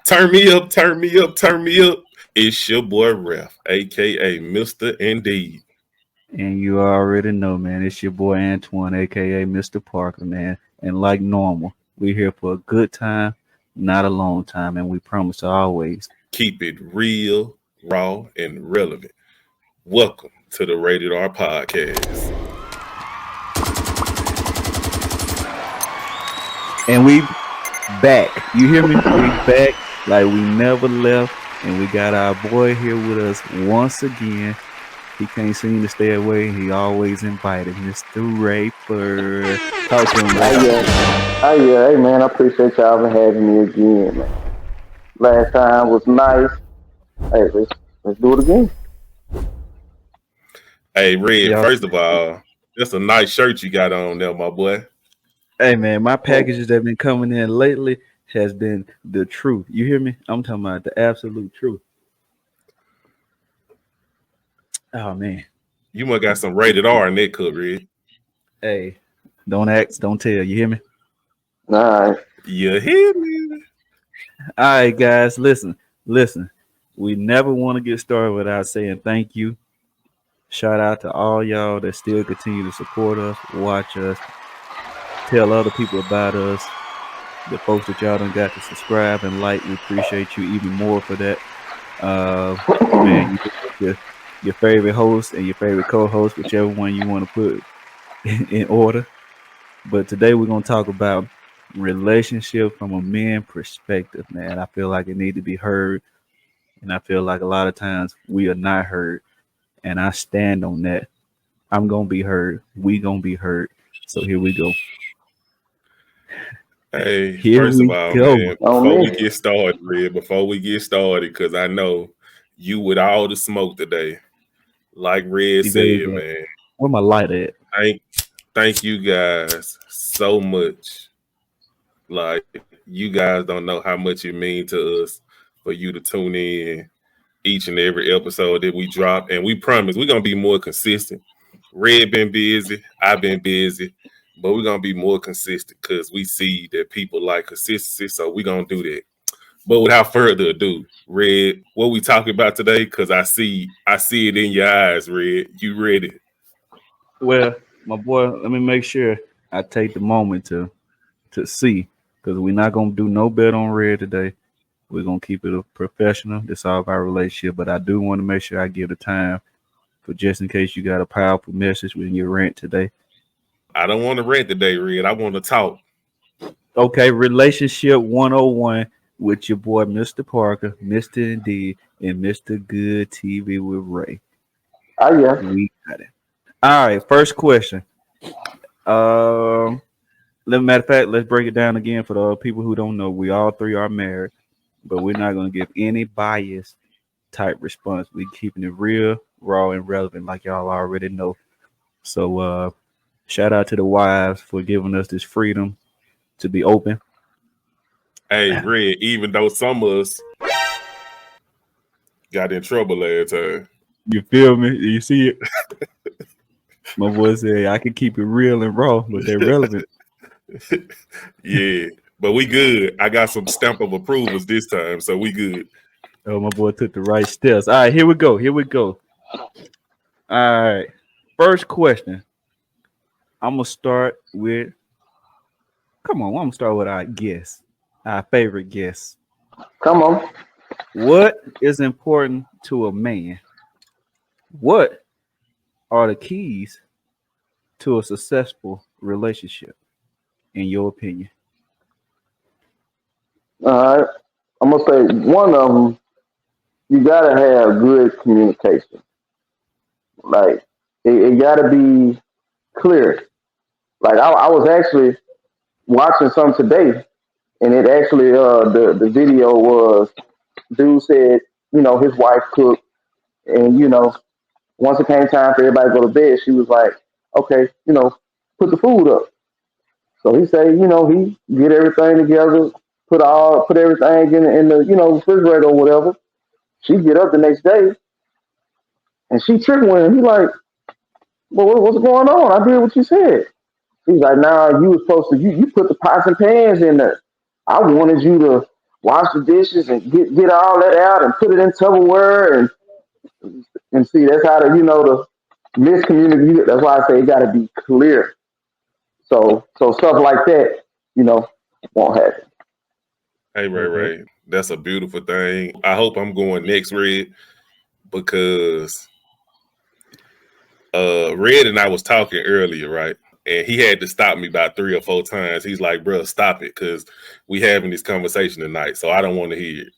Turn me up, turn me up, turn me up. It's your boy Ref, aka Mr. Indeed. And you already know, man, it's your boy Antoine, aka Mr. Parker, man. And like normal, we're here for a good time, not a long time, and we promise to always. Keep it real, raw, and relevant. Welcome to the Rated R Podcast. And we back. You hear me? We back like we never left. And we got our boy here with us once again. He can't seem to stay away. He always invited. Mr. Raper. Talk to him, Oh man. yeah, hey man, I appreciate y'all for having me again, man. Last time was nice. Hey, let's do it again. Hey, Red, Y'all. first of all, that's a nice shirt you got on there, my boy. Hey, man, my Oh, packages that have been coming in lately has been the truth. You hear me? I'm talking about the absolute truth. Oh, man. You must got some rated R in that cup, Red. Hey, don't ask, don't tell. You hear me? all right. You hear me? All right, guys, listen. We never want to get started without saying thank you. Shout out to all y'all that still continue to support us, watch us, tell other people about us. The folks that y'all done got to subscribe and like, we appreciate you even more for that. Man, you pick your favorite host and your favorite co-host, whichever one you want to put in order. But today we're gonna talk about relationship from a man perspective, man. I feel like it need to be heard, and I feel like a lot of times we are not heard, and I stand on that. I'm gonna be heard. We gonna be heard. So here we go. Hey, Here first of we all, go. man, On before we me. get started, Red, before we get started, because I know you with all the smoke today, like Red See, there you said, go. man. Where my light at? Thank, thank you guys so much. Like, you guys don't know how much it means to us for you to tune in each and every episode that we drop. And we promise we're gonna be more consistent. Red been busy, I've been busy, but we're gonna be more consistent because we see that people like consistency. So we're gonna do that. But without further ado, Red, what we talking about today? Because I see it in your eyes, Red. You ready? Well, my boy, let me make sure I take the moment to see, because we're not gonna do no bet on red today. We're gonna keep it a professional to solve our relationship, but I do want to make sure I give the time for just in case you got a powerful message when you rant today. I don't want to rant today, Red. I want to talk. Okay, relationship 101 with your boy Mr. Parker, Mr. Indeed, and Mr. Good TV with Ray. Oh yeah. We got it. All right, first question. Um, matter of fact, let's break it down again for the people who don't know. We all three are married, but we're not gonna give any bias type response. We keeping it real, raw, and relevant, like y'all already know. So, shout out to the wives for giving us this freedom to be open. Hey, Red, even though some of us got in trouble last time. You feel me? You see it? My boy said I can keep it real and raw, but they're relevant. Yeah, but we good. I got some stamp of approvals this time, so we good. Oh, my boy took the right steps. All right, here we go. Here we go. All right. First question. I'm gonna start with. Come on, I'm gonna start with our guess, our favorite guess. Come on. What is important to a man? What are the keys to a successful relationship, in your opinion? All right. I'm gonna say one of them. You gotta have good communication. Like it gotta be clear. Like I was actually watching some today, and it actually the video was dude said his wife cooked, and once it came time for everybody to go to bed, she was like, okay, put the food up. So he said, he get everything together, put everything in the refrigerator or whatever. She get up the next day and she tripping with him. He like, well, what's going on? I did what you said. He's like, nah, you was supposed to you put the pots and pans in there. I wanted you to wash the dishes and get all that out and put it in Tupperware and see that's how the miscommunication. That's why I say it got to be clear. So stuff like that, won't happen. Hey, Ray, that's a beautiful thing. I hope I'm going next, Red, because Red and I was talking earlier, right? And he had to stop me about 3 or 4 times. He's like, bro, stop it, because we having this conversation tonight, so I don't want to hear it.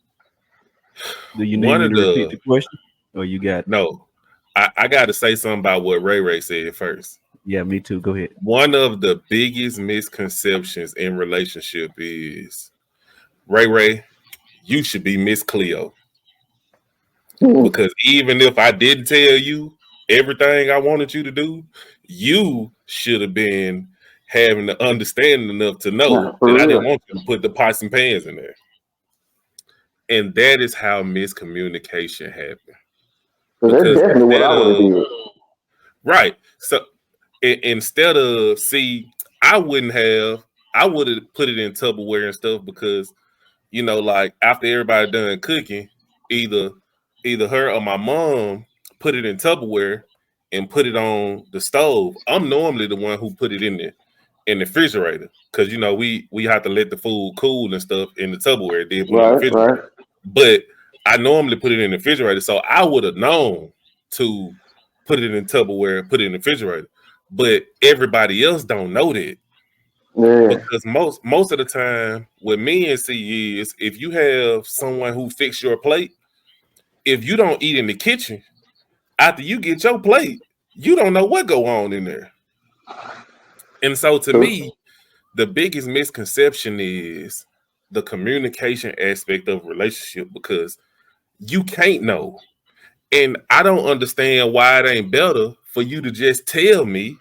Do you need me to repeat the question? Or you got No. I got to say something about what Ray said first. Yeah, me too. Go ahead. One of the biggest misconceptions in relationship is, Ray, you should be Miss Cleo. Because even if I didn't tell you everything I wanted you to do, you should have been having the understanding enough to know that I didn't want you to put the pots and pans in there. And that is how miscommunication happened. That's definitely what I would have did. Right. So instead of, I would have put it in Tupperware and stuff because, like after everybody done cooking, either her or my mom put it in Tupperware and put it on the stove. I'm normally the one who put it in the refrigerator because we have to let the food cool and stuff in the Tupperware. Then put it in the refrigerator. Right. But I normally put it in the refrigerator, so I would have known to put it in Tupperware, put it in the refrigerator. But everybody else don't know that. Yeah. Because most of the time, what men see is if you have someone who fix your plate, if you don't eat in the kitchen, after you get your plate, you don't know what go on in there. And so to me, the biggest misconception is the communication aspect of a relationship because you can't know. And I don't understand why it ain't better for you to just tell me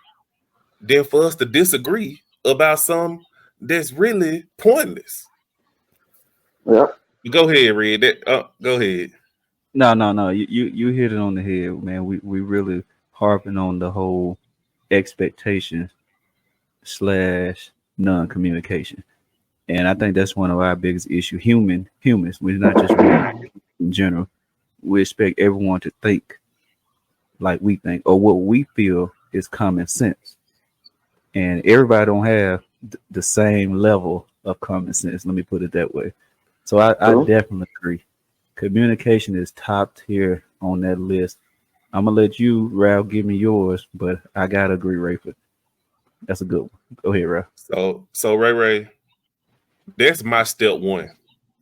than for us to disagree about something that's really pointless. Yep. Go ahead, Red. Go ahead. No. You hit it on the head, man. We really harping on the whole expectation / non-communication. And I think that's one of our biggest issues. Humans, we're not just men in general. We expect everyone to think like we think or what we feel is common sense. And everybody don't have the same level of common sense. Let me put it that way. So I definitely agree. Communication is top tier on that list. I'm going to let you, Ralph, give me yours, but I got to agree, Rayford. That's a good one. Go ahead, Ralph. So Ray, that's my step one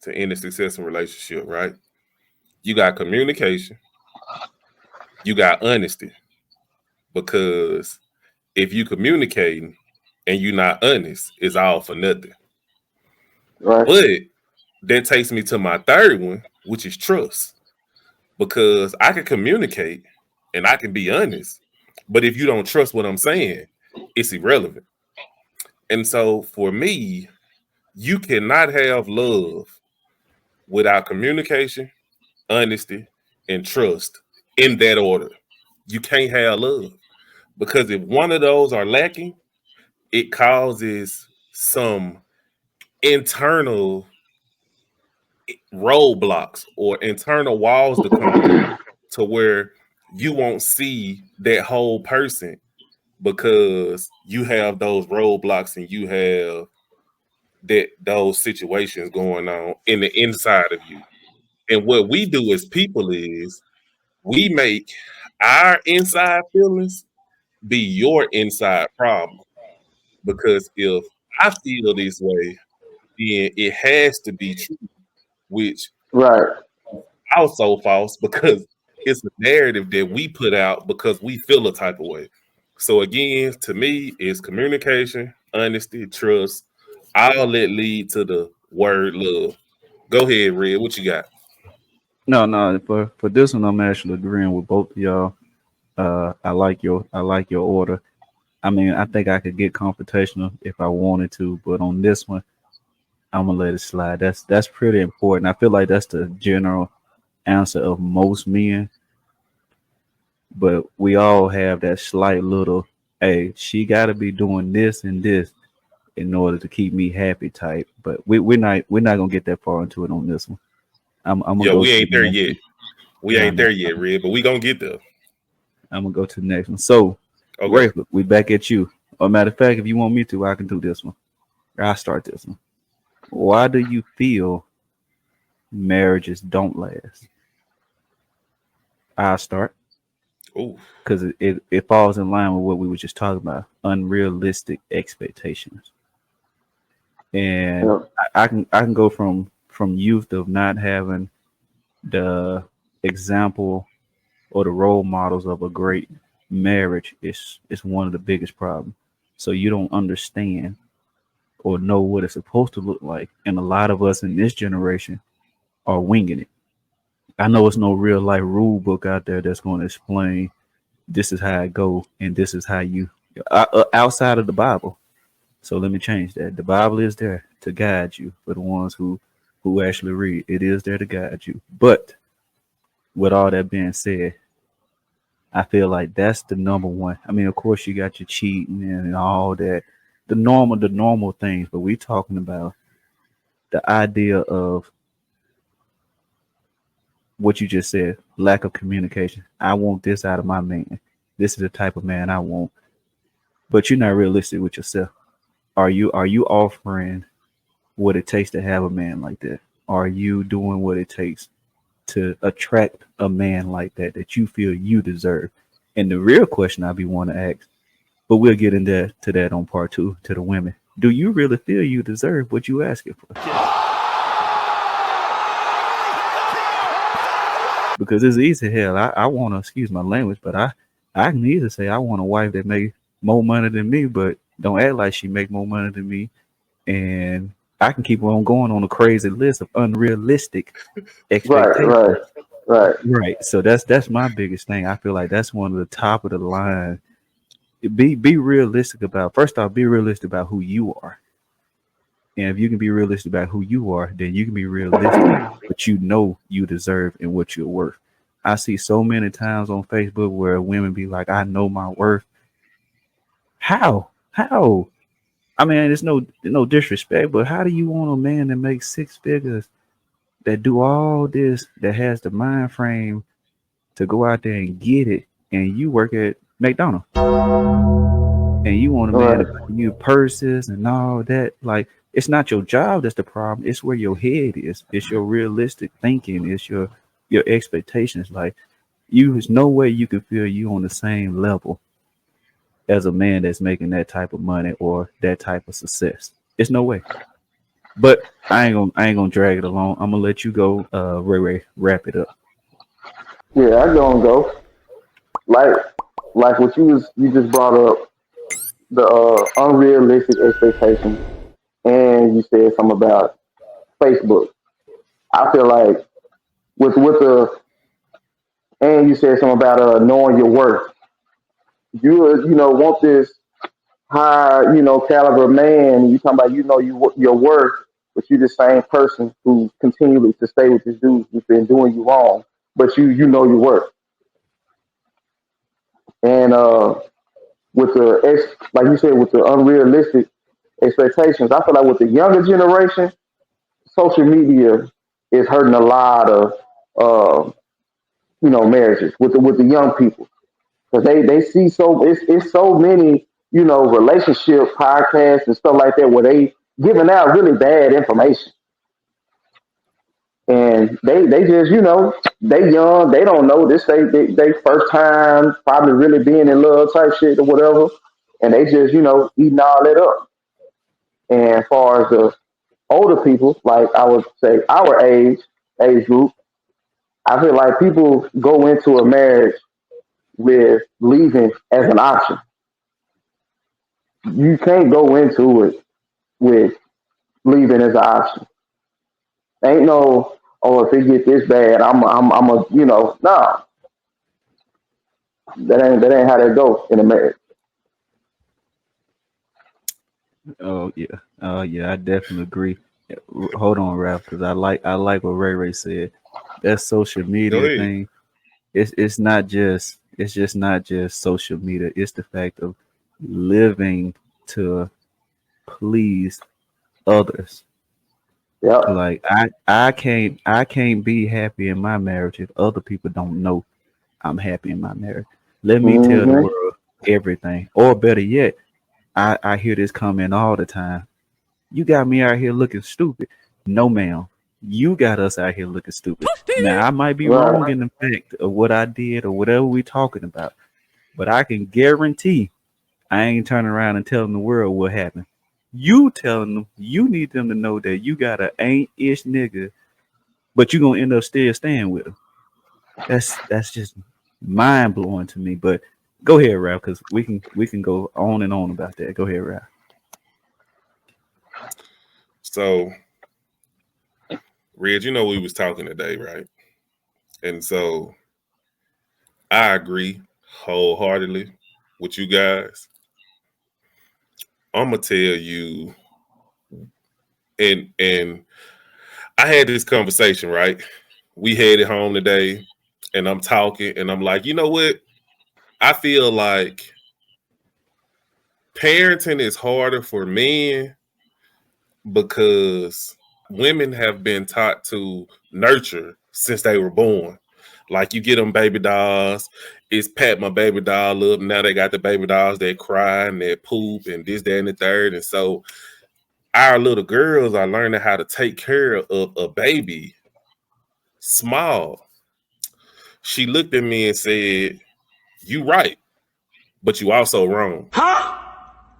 to end a successful relationship, right? You got communication. You got honesty. Because if you communicating and you're not honest, it's all for nothing. Right. But that takes me to my third one, which is trust. Because I can communicate and I can be honest, but if you don't trust what I'm saying, it's irrelevant. And so for me, you cannot have love without communication, honesty, and trust in that order. You can't have love because if one of those are lacking, it causes some internal roadblocks or internal walls to come to where you won't see that whole person because you have those roadblocks and you have those situations going on in the inside of you. And what we do as people is we make our inside feelings be your inside problem. Because if I feel this way, then it has to be true, which also false because it's a narrative that we put out because we feel a type of way. So again, to me, it's communication, honesty, trust. All that lead to the word love. Go ahead, Red. What you got? No. For this one, I'm actually agreeing with both of y'all. I like your order. I mean, I think I could get confrontational if I wanted to, but on this one, I'm gonna let it slide. That's pretty important. I feel like that's the general answer of most men, but we all have that slight little, hey, she got to be doing this and this in order to keep me happy type. But we're not gonna get that far into it on this one. I'm gonna go we to ain't the there next yet. one. We ain't there yet, Red, but we gonna get there. I'm gonna go to the next one. So, Okay. Rayford, we back at you. Or matter of fact, if you want me to, I can do this one. I'll start this one. Why do you feel marriages don't last? I'll start Ooh. because it falls in line with what we were just talking about: unrealistic expectations. And Yeah. I can go from youth of not having the example or the role models of a great marriage is one of the biggest problems. So you don't understand or know what it's supposed to look like, and a lot of us in this generation are winging it. I know it's no real life rule book out there that's going to explain this is how it go and this is how you outside of the Bible. So let me change that. The Bible is there to guide you for the ones who actually read. It is there to guide you. But with all that being said, I feel like that's the number one. I mean, of course, you got your cheating and all that, the normal things. But we talking about the idea of what you just said, lack of communication. I want this out of my man. This is the type of man I want. But you're not realistic with yourself. Are you offering what it takes to have a man like that? Are you doing what it takes to attract a man like that you feel you deserve? And the real question I be want to ask, but we'll get into that on part 2 to the women. Do you really feel you deserve what you asking for? Because it's easy, hell. I want to, excuse my language, but I can easily say I want a wife that make more money than me, but don't act like she make more money than me. And I can keep on going on a crazy list of unrealistic expectations. Right. So that's my biggest thing. I feel like that's one of the top of the line. Be realistic about, first off, be realistic about who you are. And if you can be realistic about who you are, then you can be realistic what you know you deserve and what you're worth. I see so many times on Facebook where women be like, I know my worth. How? I mean, it's no disrespect, but how do you want a man that makes 6 figures, that do all this, that has the mind frame to go out there and get it, and you work at McDonald's, and you want a man to buy you purses and all that? Like, it's not your job that's the problem. It's where your head is. It's your realistic thinking. It's your expectations. Like, there's no way you can feel you on the same level as a man that's making that type of money or that type of success. It's no way. But I ain't gonna drag it along. I'm gonna let you go, Ray, wrap it up. Yeah, I gonna go. Like what you just brought up, the unrealistic expectations, and you said something about Facebook. I feel like with the, and you said something about knowing your worth. You want this high caliber man. You talking about your worth, but you the same person who continually to stay with this dude who's been doing you wrong, but you know your worth. And with like you said, with the unrealistic expectations, I feel like with the younger generation, social media is hurting a lot of uh, marriages with the young people, because they see it's so many relationship podcasts and stuff like that where they giving out really bad information, and they just they young, they don't know this, they first time probably really being in love type shit or whatever, and they just eating all that up. And as far as the older people, like I would say our age group, I feel like people go into a marriage with leaving as an option. You can't go into it with leaving as an option. Ain't no, oh, if it get this bad, I'm a nah, that ain't how that go in a marriage. Oh yeah, I definitely agree. Hold on, Ralph, because I like what Ray said. That social Go media ahead. thing, it's just not just social media. It's the fact of living to please others. Yeah. Like I can't be happy in my marriage if other people don't know I'm happy in my marriage. Let me tell the Mm-hmm. world everything. Or better yet, I hear this comment all the time. You got me out here looking stupid. No, ma'am. You got us out here looking stupid. Now I might be wrong Right. in the fact of what I did or whatever we talking about, but I can guarantee I ain't turning around and telling the world what happened. You telling them you need them to know that you got a ain't-ish nigga, but you gonna end up still staying with him. That's just mind blowing to me. But go ahead, Ralph, because we can go on and on about that. Go ahead, Ralph. So, Red, you know we was talking today, right? And so I agree wholeheartedly with you guys. I'm gonna tell you, and I had this conversation, right? We headed home today, and I'm talking, and I'm like, you know what? I feel like parenting is harder for men because women have been taught to nurture since they were born. Like you get them baby dolls, it's pat my baby doll up. Now they got the baby dolls that cry and that poop and this, that, and the third. And so our little girls are learning how to take care of a baby small. She looked at me and said, "You right, but you also wrong." Huh?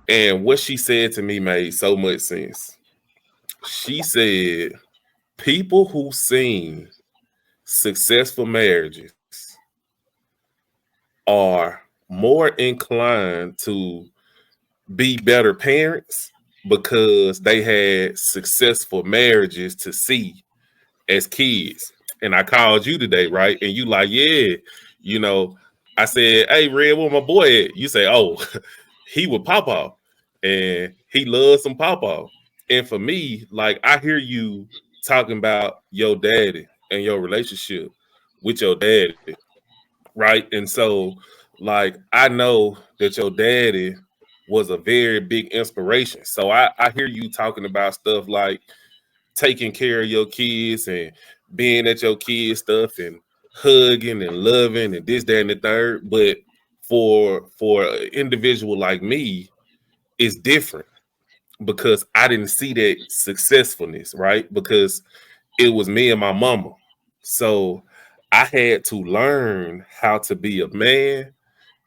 And what she said to me made so much sense. She said, people who seen successful marriages are more inclined to be better parents because they had successful marriages to see as kids. And I called you today, right? And you like, yeah, you know, I said, hey, Red, where my boy at? You say, oh, he would pop off and he loves some pop off. And for me, like, I hear you talking about your daddy and your relationship with your daddy, right? And so, like, I know that your daddy was a very big inspiration. So I hear you talking about stuff like taking care of your kids and being at your kids' stuff and hugging and loving and this, that, and the third. But for an individual like me, it's different because I didn't see that successfulness, right? Because it was me and my mama. So I had to learn how to be a man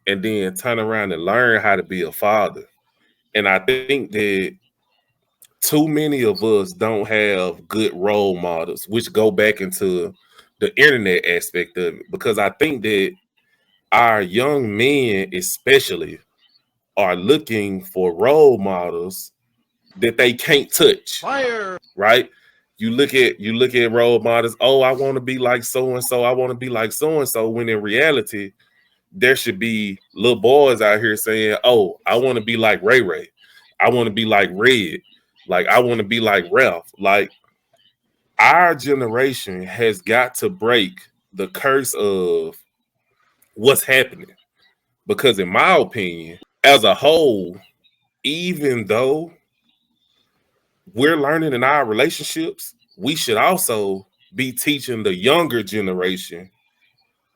and then turn around and learn how to be a father. And I think that too many of us don't have good role models, which go back into the internet aspect of it. Because I think that our young men, especially, are looking for role models that they can't touch. Fire. Right? You look at role models. Oh, I want to be like so and so. I want to be like so and so. When in reality, there should be little boys out here saying, "Oh, I want to be like Ray Ray. I want to be like Red. Like I want to be like Ralph." Like our generation has got to break the curse of what's happening. Because in my opinion, as a whole, even though we're learning in our relationships, we should also be teaching the younger generation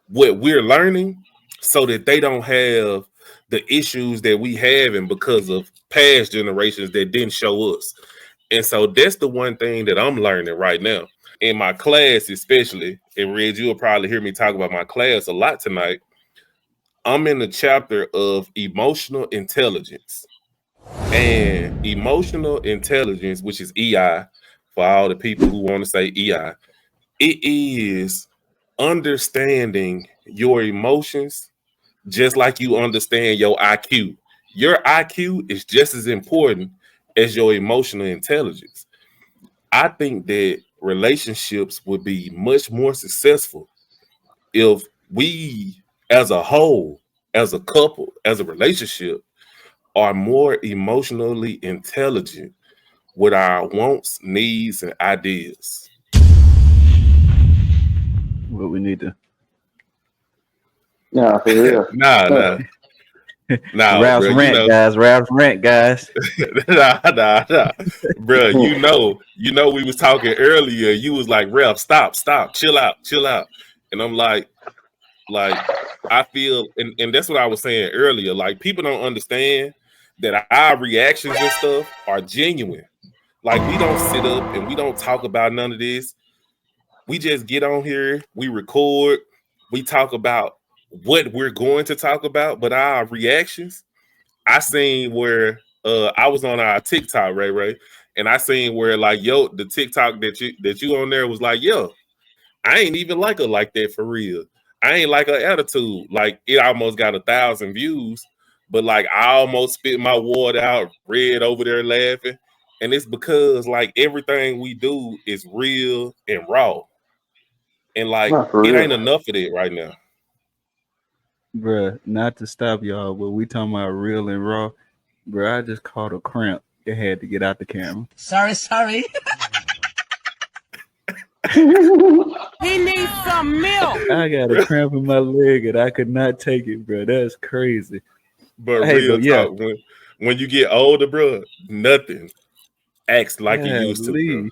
what we're learning so that they don't have the issues that we have and because of past generations that didn't show us. And so that's the one thing that I'm learning right now. In my class, especially, and Red, you'll probably hear me talk about my class a lot tonight. I'm in the chapter of emotional intelligence. And emotional intelligence, which is EI, for all the people who want to say EI, it is understanding your emotions just like you understand your IQ. Your IQ is just as important as your emotional intelligence. I think that relationships would be much more successful if we, as a whole, as a couple, as a relationship, are more emotionally intelligent with our wants, needs, and ideas. What we need to Yeah, for real. Nah. Nah, Ralph's bro, rant, guys. Ralph's rant, guys. nah, bro. We was talking earlier. You was like, Ralph, stop, chill out. And I'm like, I feel, and that's what I was saying earlier. Like, people don't understand that our reactions and stuff are genuine. Like, we don't sit up and we don't talk about none of this. We just get on here, we record, we talk about what we're going to talk about, but our reactions. I seen where I was on our TikTok, Ray, and I seen where like the TikTok that you on there was like, yo, I ain't even like her like that for real. I ain't like her attitude. Like, it almost got 1,000 views, but like I almost spit my water out, Red over there laughing. And it's because like everything we do is real and raw. And like Not for it ain't real. enough of it right now. Bruh, not to stop y'all, but we talking about real and raw. Bruh, I just caught a cramp. It had to get out the camera. Sorry. He needs some milk. I got a cramp in my leg and I could not take it, bro. That's crazy. But Hey, real but yeah, talk, when you get older, bro, nothing acts like it used to, bro. golly.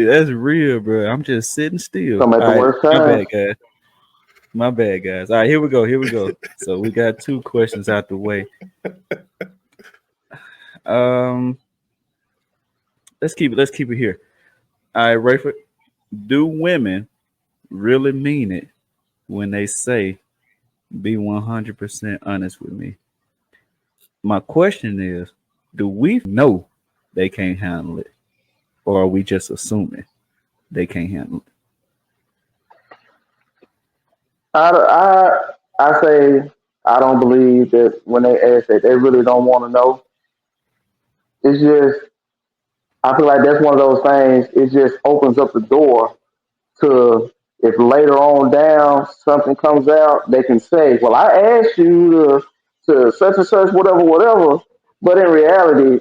That's real, bro. I'm just sitting still. Come at the All right, worst my time. bad, guys. My bad, guys. All right, here we go. So we got 2 questions out the way. Let's keep it here. All right, Rayford. Do women really mean it when they say be 100% honest with me? My question is, do we know they can't handle it? Or are we just assuming they can't handle it? I say I don't believe that when they ask that they really don't want to know. It's just I feel like that's one of those things. It just opens up the door to if later on down something comes out, they can say, "Well, I asked you to such and such, whatever." But in reality,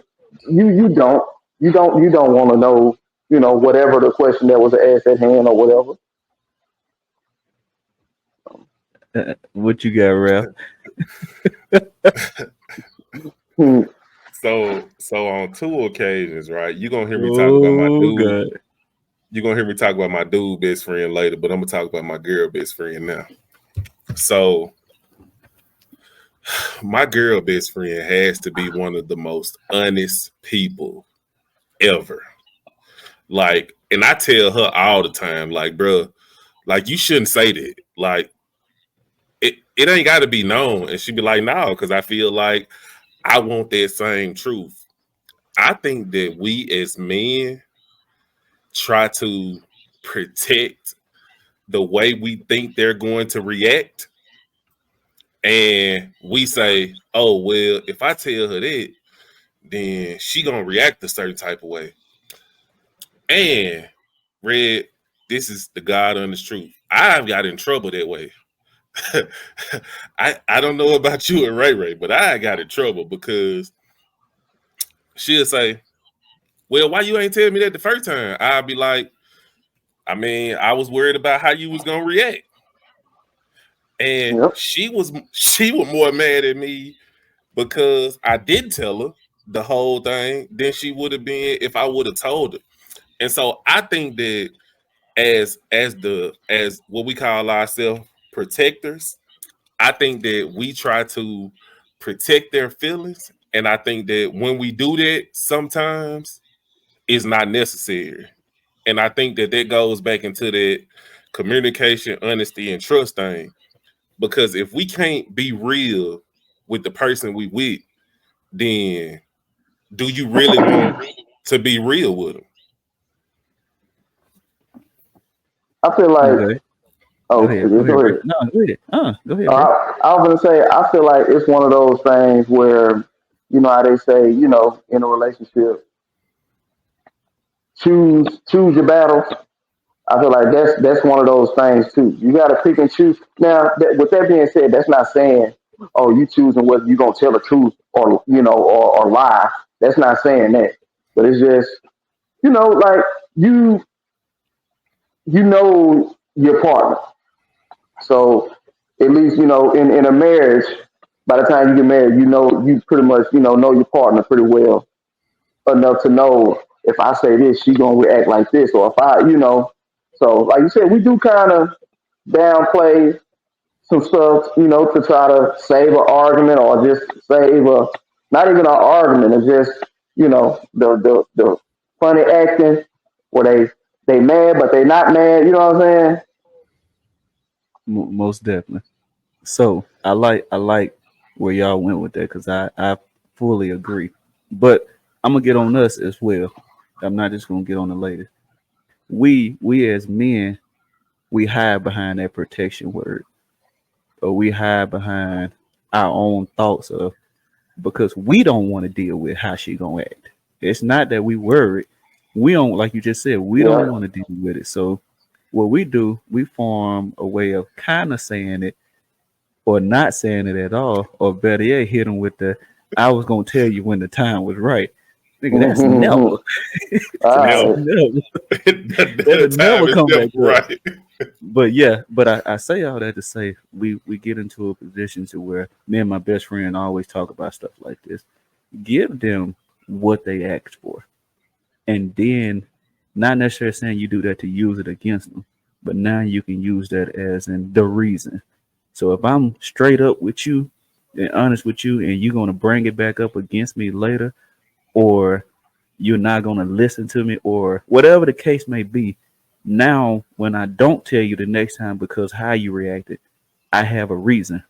you don't you don't want to know, whatever the question that was asked at hand or whatever. What you got, Ralph? Hmm. So on 2 occasions, right? You're gonna hear me talk about my dude. God. You're gonna hear me talk about my dude best friend later, but I'm gonna talk about my girl best friend now. So my girl best friend has to be one of the most honest people ever. Like, and I tell her all the time, like, bro, like you shouldn't say that. Like, it ain't got to be known. And she'd be like, no, because I feel like I want that same truth. I think that we as men try to protect the way we think they're going to react. And we say, oh, well, if I tell her that, then she gonna react a certain type of way. And Red, this is the God honest truth. I've got in trouble that way. I don't know about you and Ray, but I got in trouble because she'll say, well, why you ain't tell me that the first time? I'll be like, I mean, I was worried about how you was gonna react. And Yep. she was more mad at me because I didn't tell her the whole thing than she would have been if I would have told her. And so I think that as what we call ourselves protectors, I think that we try to protect their feelings. And I think that when we do that, sometimes it's not necessary. And I think that goes back into that communication, honesty, and trust thing. Because if we can't be real with the person we with, then do you really want to be real with them? I feel like Okay. oh, Go ahead. go ahead. No, go ahead. Go ahead, bro. I was gonna say I feel like it's one of those things where how they say in a relationship choose your battles. I feel like that's one of those things too. You got to pick and choose. Now, with that being said, that's not saying oh you choosing whether you're gonna tell the truth or or lie. That's not saying that, but it's just like you your partner. So at least in a marriage, by the time you get married, you pretty much know your partner pretty well enough to know if I say this, she gonna react like this, or if So like you said, we do kind of downplay some stuff, to try to save an argument or just save a not even an argument. It's just the funny acting where they mad but they not mad. You know what I'm saying? Most definitely. So I like where y'all went with that because I fully agree. But I'm gonna get on us as well. I'm not just gonna get on the ladies. We as men, we hide behind that protection word, or we hide behind our own thoughts of because we don't want to deal with how she gonna act. It's not that we worried. We don't, like you just said, we don't Yeah. want to deal with it. So what we do, we form a way of kind of saying it or not saying it at all, or better yet, hit them with the I was gonna tell you when the time was right. Nigga, that's never. All That's right. never. The That'll time never is come never back up. right. But yeah, but I say all that to say we get into a position to where me and my best friend always talk about stuff like this. Give them what they asked for, and then not necessarily saying you do that to use it against them, but now you can use that as in the reason. So if I'm straight up with you and honest with you, and you're gonna bring it back up against me later, or you're not gonna listen to me, or whatever the case may be. Now, when I don't tell you the next time because how you reacted, I have a reason,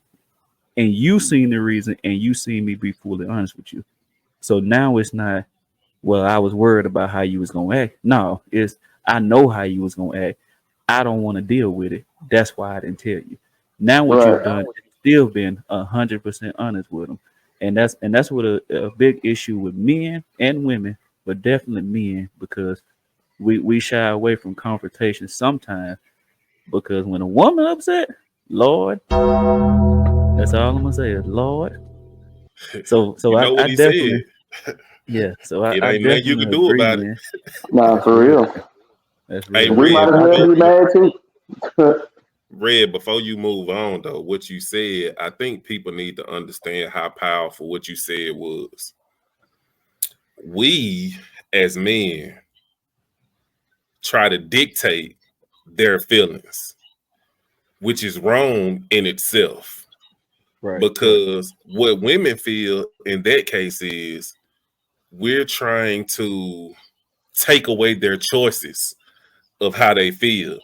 and you seen the reason, and you seen me be fully honest with you. So now it's not, well, I was worried about how you was gonna act. No, it's I know how you was gonna act. I don't want to deal with it. That's why I didn't tell you. Now what you've Right. done is still been 100% honest with them, and that's what a big issue with men and women, but definitely men because we shy away from confrontation sometimes because when a woman upset, Lord, that's all I'm gonna say is Lord. So You know I what he said. definitely so It I ain't nothing you definitely can do agree, about it. man. Nah, That's for real. real. That's Hey, real. We might Red, as well before be mad too. Red, before you move on though, what you said, I think people need to understand how powerful what you said was. We as men try to dictate their feelings, which is wrong in itself. Right. Because what women feel in that case is we're trying to take away their choices of how they feel.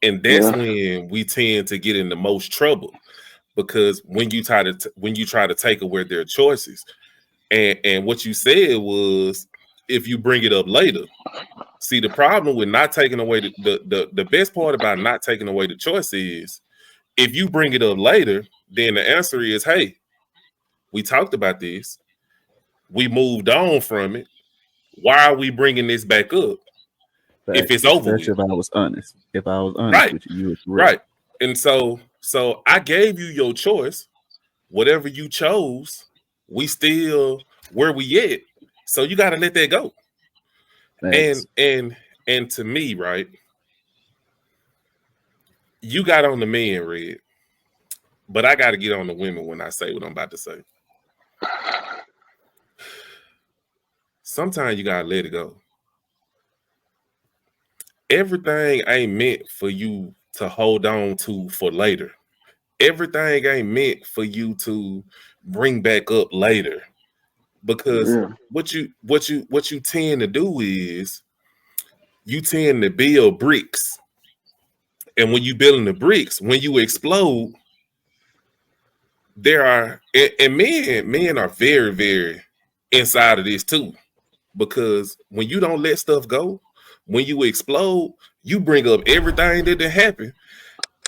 And that's Yeah. when we tend to get in the most trouble because when you try to take away their choices, and what you said was if you bring it up later. See, the problem with not taking away the best part about not taking away the choice is if you bring it up later, then the answer is, hey, we talked about this, we moved on from it. Why are we bringing this back up if Facts. it's over That's with? if I was honest. If I was honest Right, with you, you was correct. right. And so I gave you your choice. Whatever you chose, we still where we at. So you got to let that go. Facts. And to me, right, you got on the men, Red, but I got to get on the women when I say what I'm about to say. Sometimes you got to let it go. Everything ain't meant for you to hold on to for later. Everything ain't meant for you to bring back up later because Yeah. what you tend to do is you tend to build bricks. And when you building the bricks, when you explode, there are and men are very, very inside of this too. Because when you don't let stuff go, when you explode, you bring up everything that did happen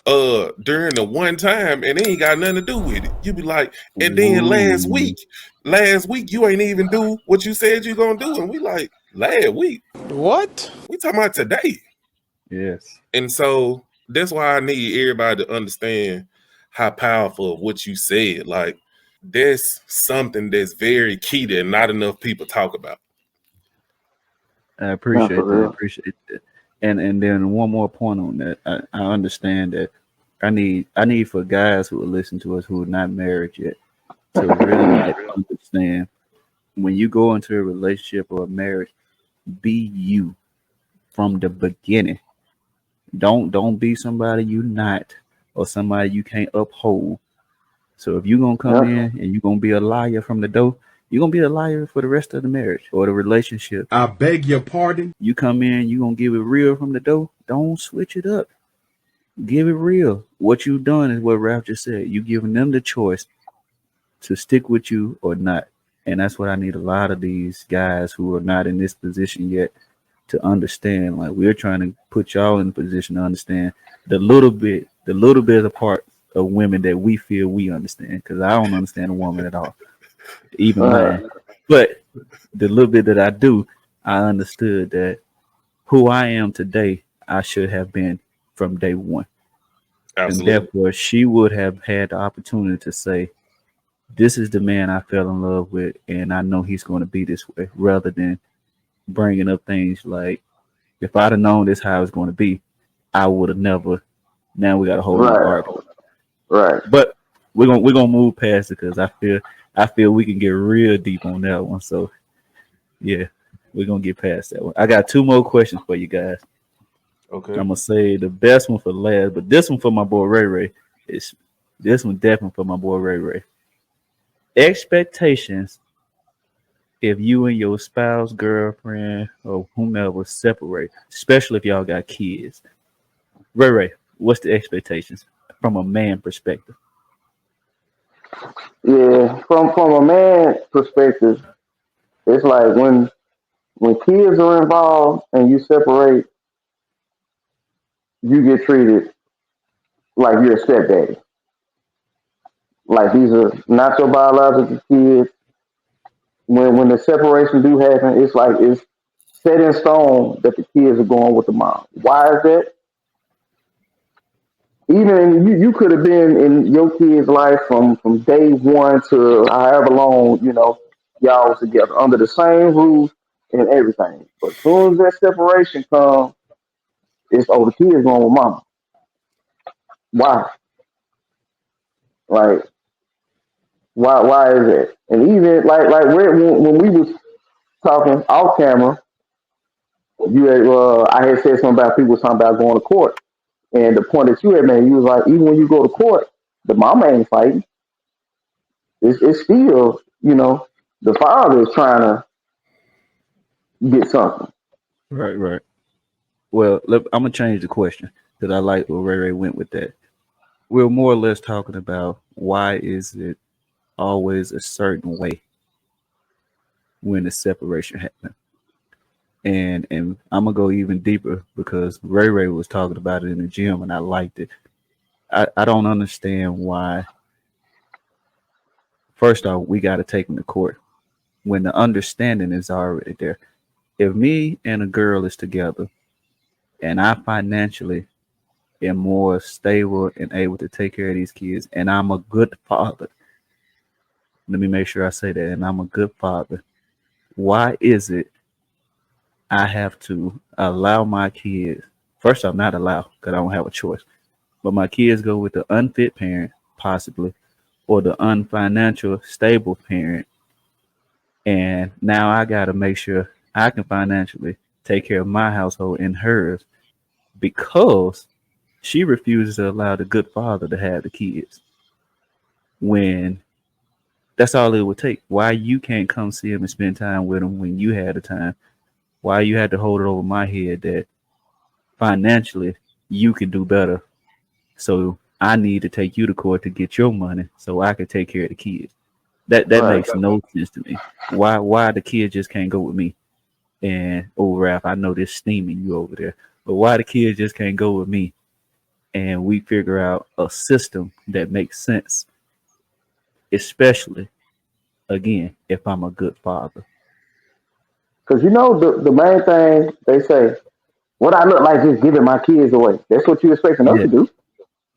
during the one time and it ain't got nothing to do with it. You be like, and then last Ooh. week you ain't even do what you said you gonna do. And we like, last week, What? we talking about today. Yes. And so that's why I need everybody to understand how powerful of what you said. Like, that's something that's very key that not enough people talk about. I Nah, appreciate for that. real. Appreciate that. And then one more point on that. I understand that I need for guys who will listen to us who are not married yet. to really like understand when you go into a relationship or a marriage, be you from the beginning. Don't be somebody you not or somebody you can't uphold. So if you're gonna come Yeah. in and you're gonna be a liar from the door, you're gonna be a liar for the rest of the marriage or the relationship. I beg your pardon. You come in, you're gonna give it real from the door. Don't switch it up. Give it real. What you've done is what Ralph just said. You giving them the choice to stick with you or not. And that's what I need a lot of these guys who are not in this position yet to understand. Like we're trying to put y'all in a position to understand the little bit of part of women that we feel we understand. Because I don't understand a woman at all, even mine. But the little bit that I do, I understood that who I am today, I should have been from day one. Absolutely. And therefore, she would have had the opportunity to say, this is the man I fell in love with, and I know he's going to be this way, rather than bringing up things like, if I'd have known this how it's going to be, I would have never. Now we got a whole other argument. Right. But we're gonna move past it because I feel we can get real deep on that one. So yeah, we're gonna get past that one. I got two more questions for you guys. Okay. I'm gonna say the best one for last, but this one for my boy Ray Ray. This one definitely for my boy Ray Ray. Expectations if you and your spouse, girlfriend, or whomever separate, especially if y'all got kids. Ray Ray, what's the expectations from a man perspective? Yeah, from a man perspective, it's like when kids are involved and you separate, you get treated like you're a stepdaddy. Like these are not your biological kids. When the separation do happen, it's like it's set in stone that the kids are going with the mom. Why is that? Even you could have been in your kid's life from day one to however long, y'all was together under the same roof and everything. But as soon as that separation comes, it's the kids going with mama. Why? Like why is that? And even like when we was talking off camera, you had I had said something about people talking about going to court. And the point that you had made, you was like, even when you go to court, the mama ain't fighting. It's still, the father is trying to get something. Right. Well, I'm gonna change the question because I like where Ray Ray went with that. We're more or less talking about why is it always a certain way when the separation happens. And I'm gonna go even deeper because Ray Ray was talking about it in the gym and I liked it. I don't understand why. First off, we got to take them to court when the understanding is already there. If me and a girl is together and I financially am more stable and able to take care of these kids and I'm a good father, let me make sure I say that, and I'm a good father, why is it I have to allow my kids, first off, not allow because I don't have a choice, but my kids go with the unfit parent, possibly, or the unfinancial stable parent. And now I got to make sure I can financially take care of my household and hers because she refuses to allow the good father to have the kids. When that's all it would take. Why you can't come see him and spend time with him when you had the time? Why you had to hold it over my head that financially you can do better? So I need to take you to court to get your money so I can take care of the kids. That Right. makes no sense to me. Why the kids just can't go with me? And Ralph, I know this steaming you over there, but why the kids just can't go with me? And we figure out a system that makes sense, especially again if I'm a good father. Because the main thing they say, what I look like just giving my kids away. That's what you expecting us Yeah, to do.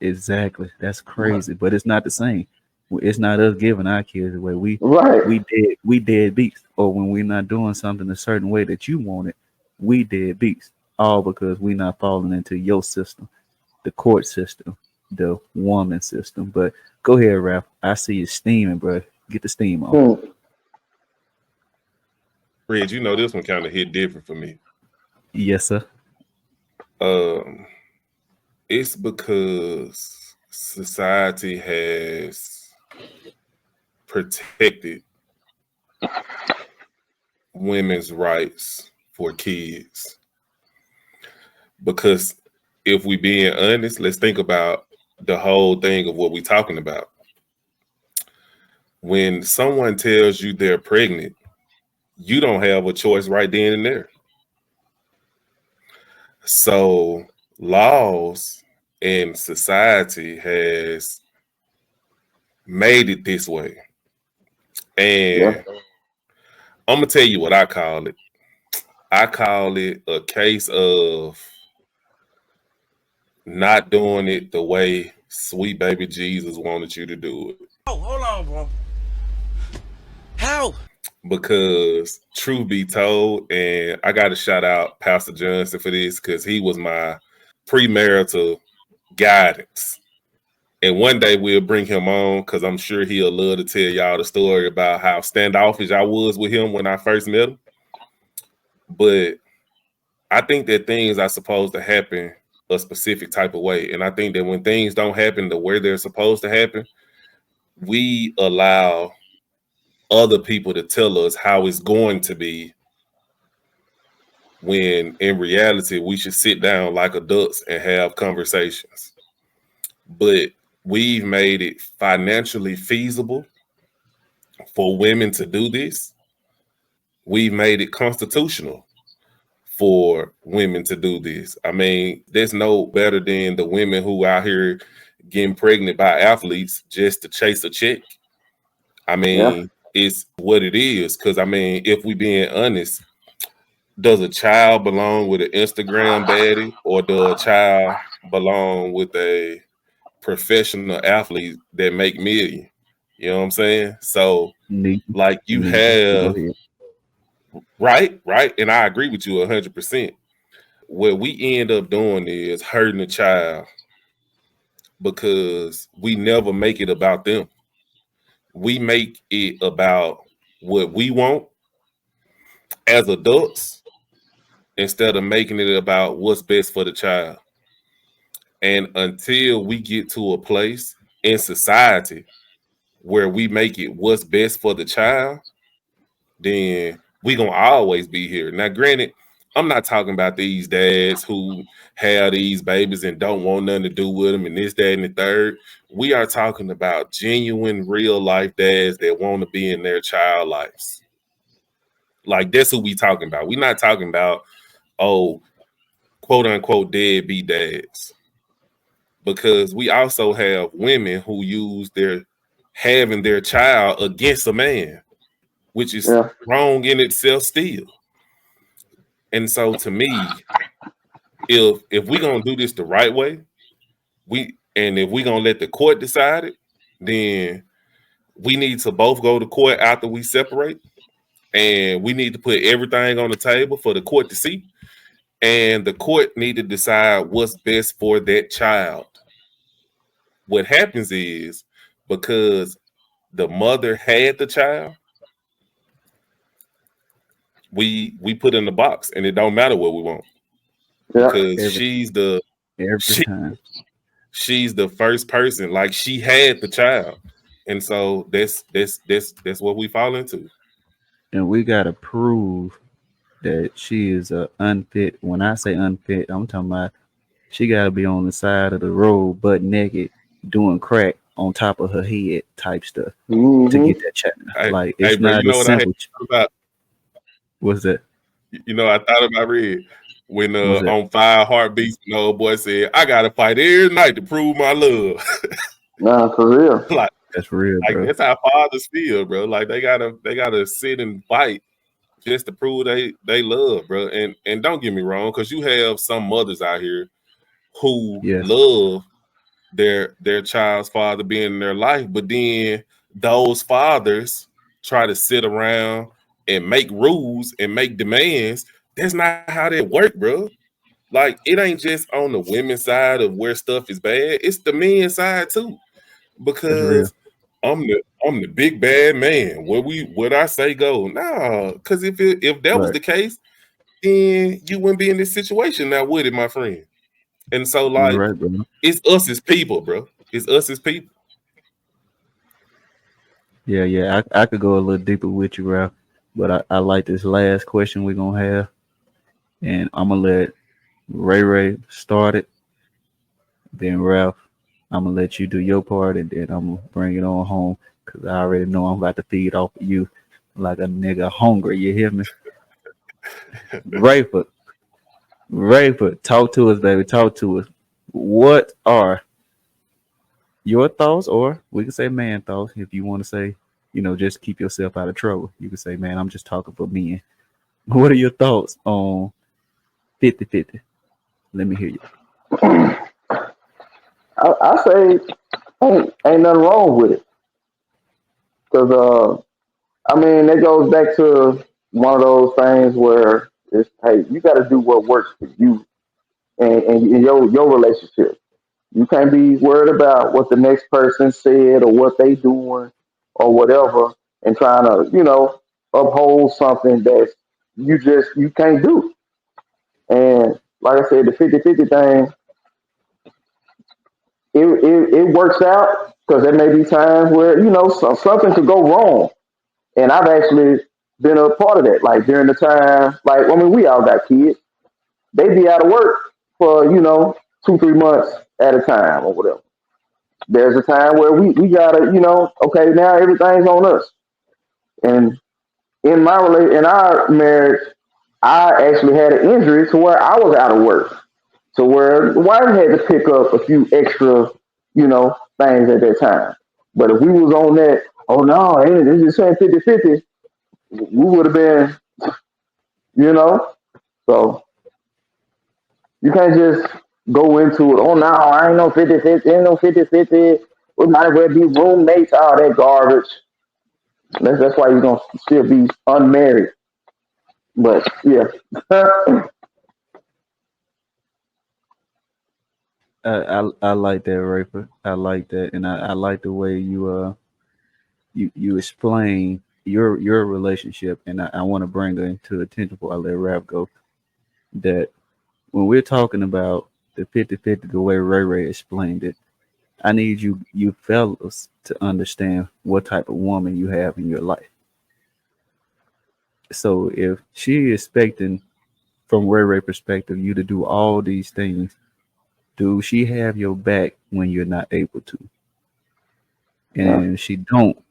exactly. That's crazy, but it's not the same. It's not us giving our kids away. Right. We dead beats. Or when we're not doing something a certain way that you want it, we dead beats. All because we're not falling into your system, the court system, the woman system. But go ahead, Ralph. I see you steaming, bro. get the steam off. Fred, you know this one kind of hit different for me. Yes, sir. It's because society has protected women's rights for kids. Because if we being honest, let's think about the whole thing of what we're talking about. When someone tells you they're pregnant, you don't have a choice right then and there. So laws and society has made it this way. And I'm gonna tell you what I call it. I call it a case of not doing it the way sweet baby Jesus wanted you to do it. Oh, hold on, bro. How? Because truth be told, and I got to shout out Pastor Johnson for this because he was my premarital guidance. And one day we'll bring him on because I'm sure he'll love to tell y'all the story about how standoffish I was with him when I first met him. But I think that things are supposed to happen a specific type of way. And I think that when things don't happen the way they're supposed to happen, we allow other people to tell us how it's going to be, when in reality we should sit down like adults and have conversations. But we've made it financially feasible for women to do this. We've made it constitutional for women to do this. I mean, there's no better than the women who out here getting pregnant by athletes just to chase a check. I mean, it's what it is. Because, I mean, if we being honest, does a child belong with an Instagram baddie, or does a child belong with a professional athlete that make millions? You know what I'm saying? So, like, you have, right, and I agree with you 100%. What we end up doing is hurting a child because we never make it about them. We make it about what we want as adults instead of making it about what's best for the child. And until we get to a place in society where we make it what's best for the child, then we're going to always be here. Now, granted, I'm not talking about these dads who have these babies and don't want nothing to do with them and this, that, and the third. We are talking about genuine, real life dads that want to be in their child lives. Like, that's who we talking about. We're not talking about, oh, quote unquote, deadbeat dads. Because we also have women who use their having their child against a man, which is wrong in itself still. And so to me, if we're gonna do this the right way, if we're gonna let the court decide it, then we need to both go to court after we separate, and we need to put everything on the table for the court to see. And the court need to decide what's best for that child. What happens is, because the mother had the child, we put in the box, and it don't matter what we want. Because she's the first person. Like, she had the child. And so that's what we fall into. And we gotta prove that she is unfit. When I say unfit, I'm talking about she gotta be on the side of the road, butt naked, doing crack on top of her head type stuff to get that child. Like, it's not a simple. What's that? You know, I thought about Red when on 5 Heartbeats, the old boy said, "I gotta fight every night to prove my love." Nah, for real. Like, that's real, like, bro. that's how fathers feel, bro. Like, they gotta sit and fight just to prove they love, bro. And don't get me wrong, because you have some mothers out here who love their child's father being in their life, but then those fathers try to sit around and make rules and make demands. That's not how that work, bro. Like, it ain't just on the women's side of where stuff is bad. It's the men's side too. Because I'm the big bad man. What I say go? Nah, because if that was Right. the case, then you wouldn't be in this situation now, would it, my friend? And so, You're like, right, bro. it's us as people, bro. It's us as people. Yeah. I could go a little deeper with you, Ralph, but I like this last question we're gonna have, and I'm gonna let Ray start it. Then Ralph, I'm gonna let you do your part, and then I'm gonna bring it on home because I already know I'm about to feed off of you like a nigga hungry. You hear me? Rayford, Rayford, talk to us, baby. Talk to us. What are your thoughts, or we can say man thoughts if you want to say, just keep yourself out of trouble. You can say, man, I'm just talking for men. What are your thoughts on 50-50? Let me hear you. I say ain't nothing wrong with it because I mean it goes back to one of those things where it's hey you got to do what works for you and in your relationship. You can't be worried about what the next person said or what they doing or whatever and trying to uphold something that you can't do. And like I said, the 50-50 thing it works out because there may be times where something could go wrong, and I've actually been a part of that. Like during the time, like I mean, we all got kids. They be out of work for 2-3 months at a time or whatever. There's a time where we gotta okay now everything's on us. And in our marriage, I actually had an injury to where I was out of work. So where the wife had to pick up a few extra, things at that time. But if we was on that, oh no, hey, this is saying 50-50, we would have been, you know. So you can't just go into it, oh no, I ain't no 50-50, ain't no 50-50. We might as well be roommates, all that garbage. That's why you're gonna still be unmarried. But yeah. I like that, Rayford. I like that, and I like the way you explain your relationship, and I want to bring it into attention before I let Rap go. That when we're talking about the 50-50, the way Ray explained it, I need you fellas to understand what type of woman you have in your life. So if she is expecting from Ray perspective you to do all these things, do she have your back when you're not able to? And if she don't,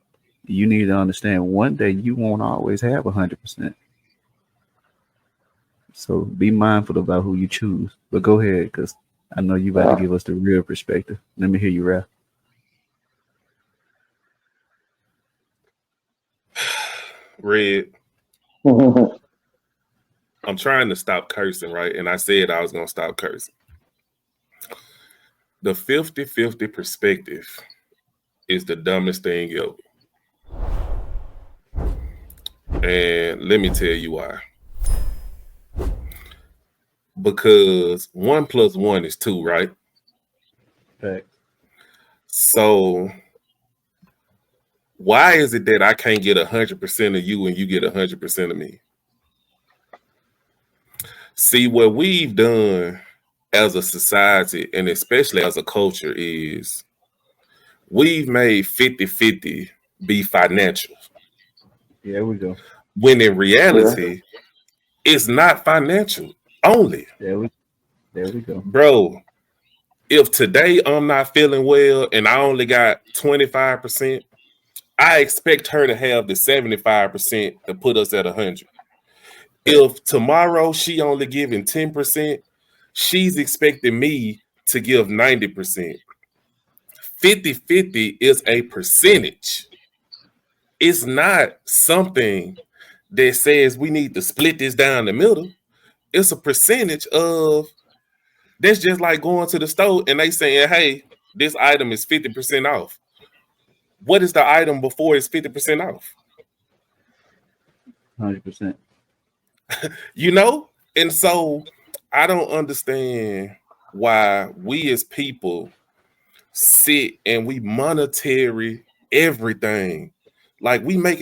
you need to understand one day you won't always have 100%. So be mindful about who you choose. But go ahead, because I know you about to Yeah. give us the real perspective. Let me hear you, Rap. Red, I'm trying to stop cursing, right? And I said I was gonna stop cursing. The 50-50 perspective is the dumbest thing ever. And let me tell you why. Because 1 + 1 is 2, right? Facts. So why is it that I can't get 100% of you and you get 100% of me? See, what we've done as a society and especially as a culture is we've made 50-50 be financial. There we go. When in Yeah. reality, it's not financial only. There we there we go. Bro, if today I'm not feeling well and I only got 25%, I expect her to have the 75% to put us at 100. If tomorrow she only giving 10%, she's expecting me to give 90%. 50-50 is a percentage. It's not something that says we need to split this down the middle. It's a percentage of that's just like going to the store and they saying, hey, this item is 50% off. What is the item before it's 50% off? 100%. You know? And so I don't understand why we as people sit and we monetary everything. Like we make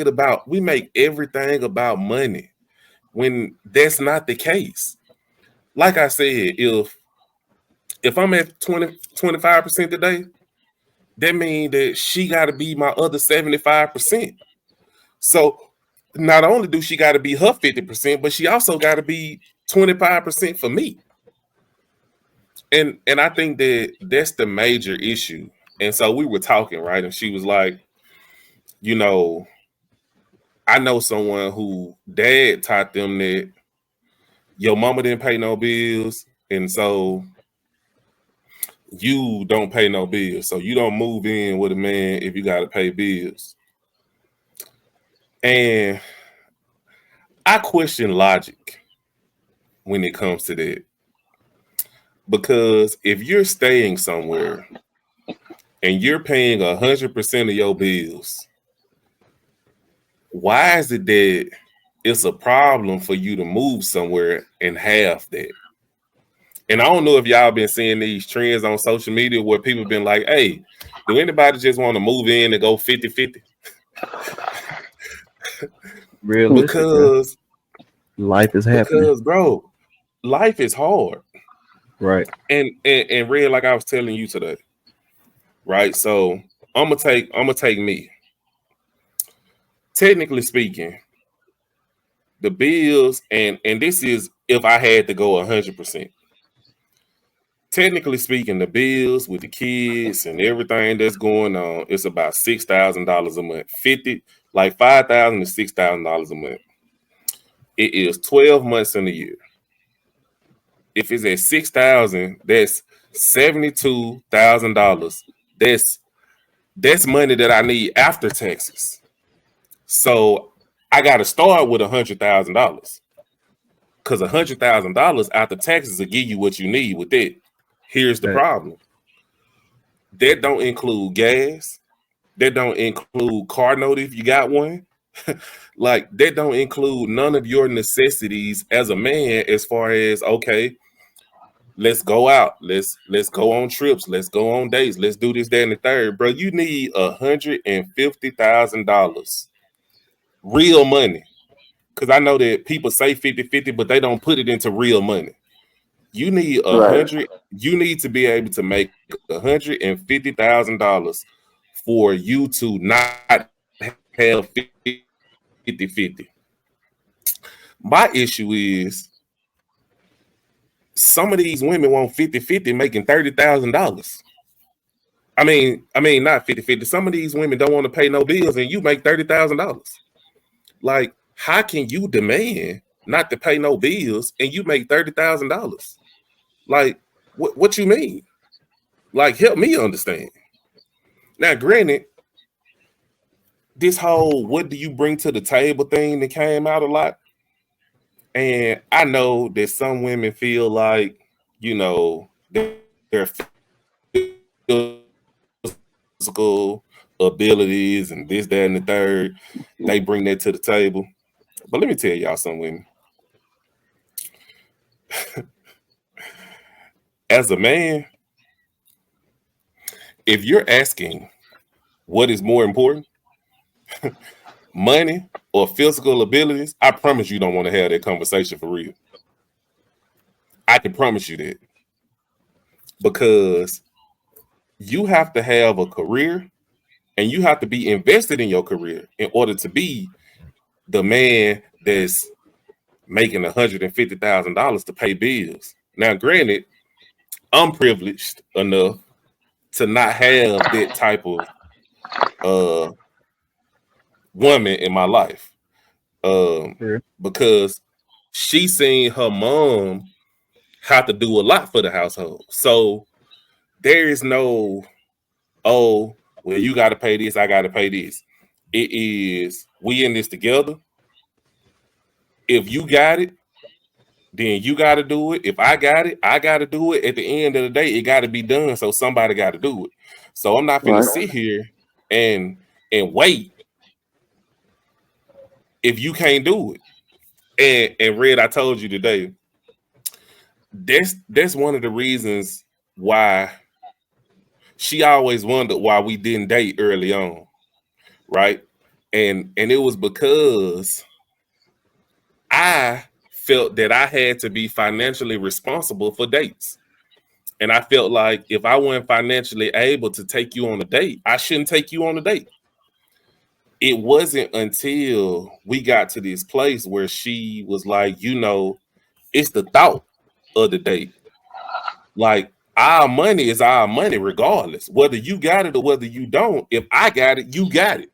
everything about money when that's not the case. Like I said, if I'm at 25% today, that means that she got to be my other 75%. So not only do she got to be her 50%, but she also got to be 25% for me. And I think that that's the major issue. And so we were talking, right? And she was like, you know, I know someone who dad taught them that your mama didn't pay no bills, and so you don't pay no bills. So you don't move in with a man if you got to pay bills. And I question logic when it comes to that. Because if you're staying somewhere and you're paying 100% of your bills, why is it that it's a problem for you to move somewhere and have that? And I don't know if y'all been seeing these trends on social media where people been like, hey, do anybody just want to move in and go 50-50? Realistic, Because life is happening. Because, bro, life is hard. Right. And Red, like I was telling you today, right? So I'm gonna take me. Technically speaking, the bills, and this is if I had to go 100%. Technically speaking, the bills with the kids and everything that's going on, it's about $6,000 a month. $5,000 to $6,000 a month. It is 12 months in a year. If it's at 6,000, that's $72,000. That's money that I need after taxes. So I got to start with $100,000 because $100,000 after taxes will give you what you need with that. Here's the problem. That don't include gas. That don't include car note if you got one. Like that don't include none of your necessities as a man as far as, okay, let's go out. Let's go on trips. Let's go on dates. Let's do this, that, and the third. Bro, you need $150,000. Real money. Because I know that people say 50-50, but they don't put it into real money. You need you need to be able to make $150,000 for you to not have 50-50. My issue is some of these women want 50-50 making $30,000. I mean, not 50-50. Some of these women don't want to pay no bills and you make $30,000. Like, how can you demand not to pay no bills and you make $30,000? Like, what you mean? Like, help me understand. Now, granted, this whole what do you bring to the table thing that came out a lot. And I know that some women feel like, you know, their physical abilities and this, that, and the third, they bring that to the table. But let me tell y'all something, women. As a man, if you're asking what is more important, money or physical abilities, I promise you don't want to have that conversation for real. I can promise you that. Because you have to have a career and you have to be invested in your career in order to be the man that's making $150,000 to pay bills. Now, granted, I'm privileged enough to not have that type of woman in my life. Because she seen her mom have to do a lot for the household. So there is no, oh, well, you got to pay this, I got to pay this. It is, we in this together. If you got it, then you got to do it. If I got it, I got to do it. At the end of the day, it got to be done. So somebody got to do it. So I'm not going to sit here and wait if you can't do it. And Red, I told you today, that's one of the reasons why she always wondered why we didn't date early on. right? And it was because I felt that I had to be financially responsible for dates. And I felt like if I wasn't financially able to take you on a date, I shouldn't take you on a date. It wasn't until we got to this place where she was like, you know, it's the thought of the date. Like, our money is our money, regardless, whether you got it or whether you don't. If I got it, you got it.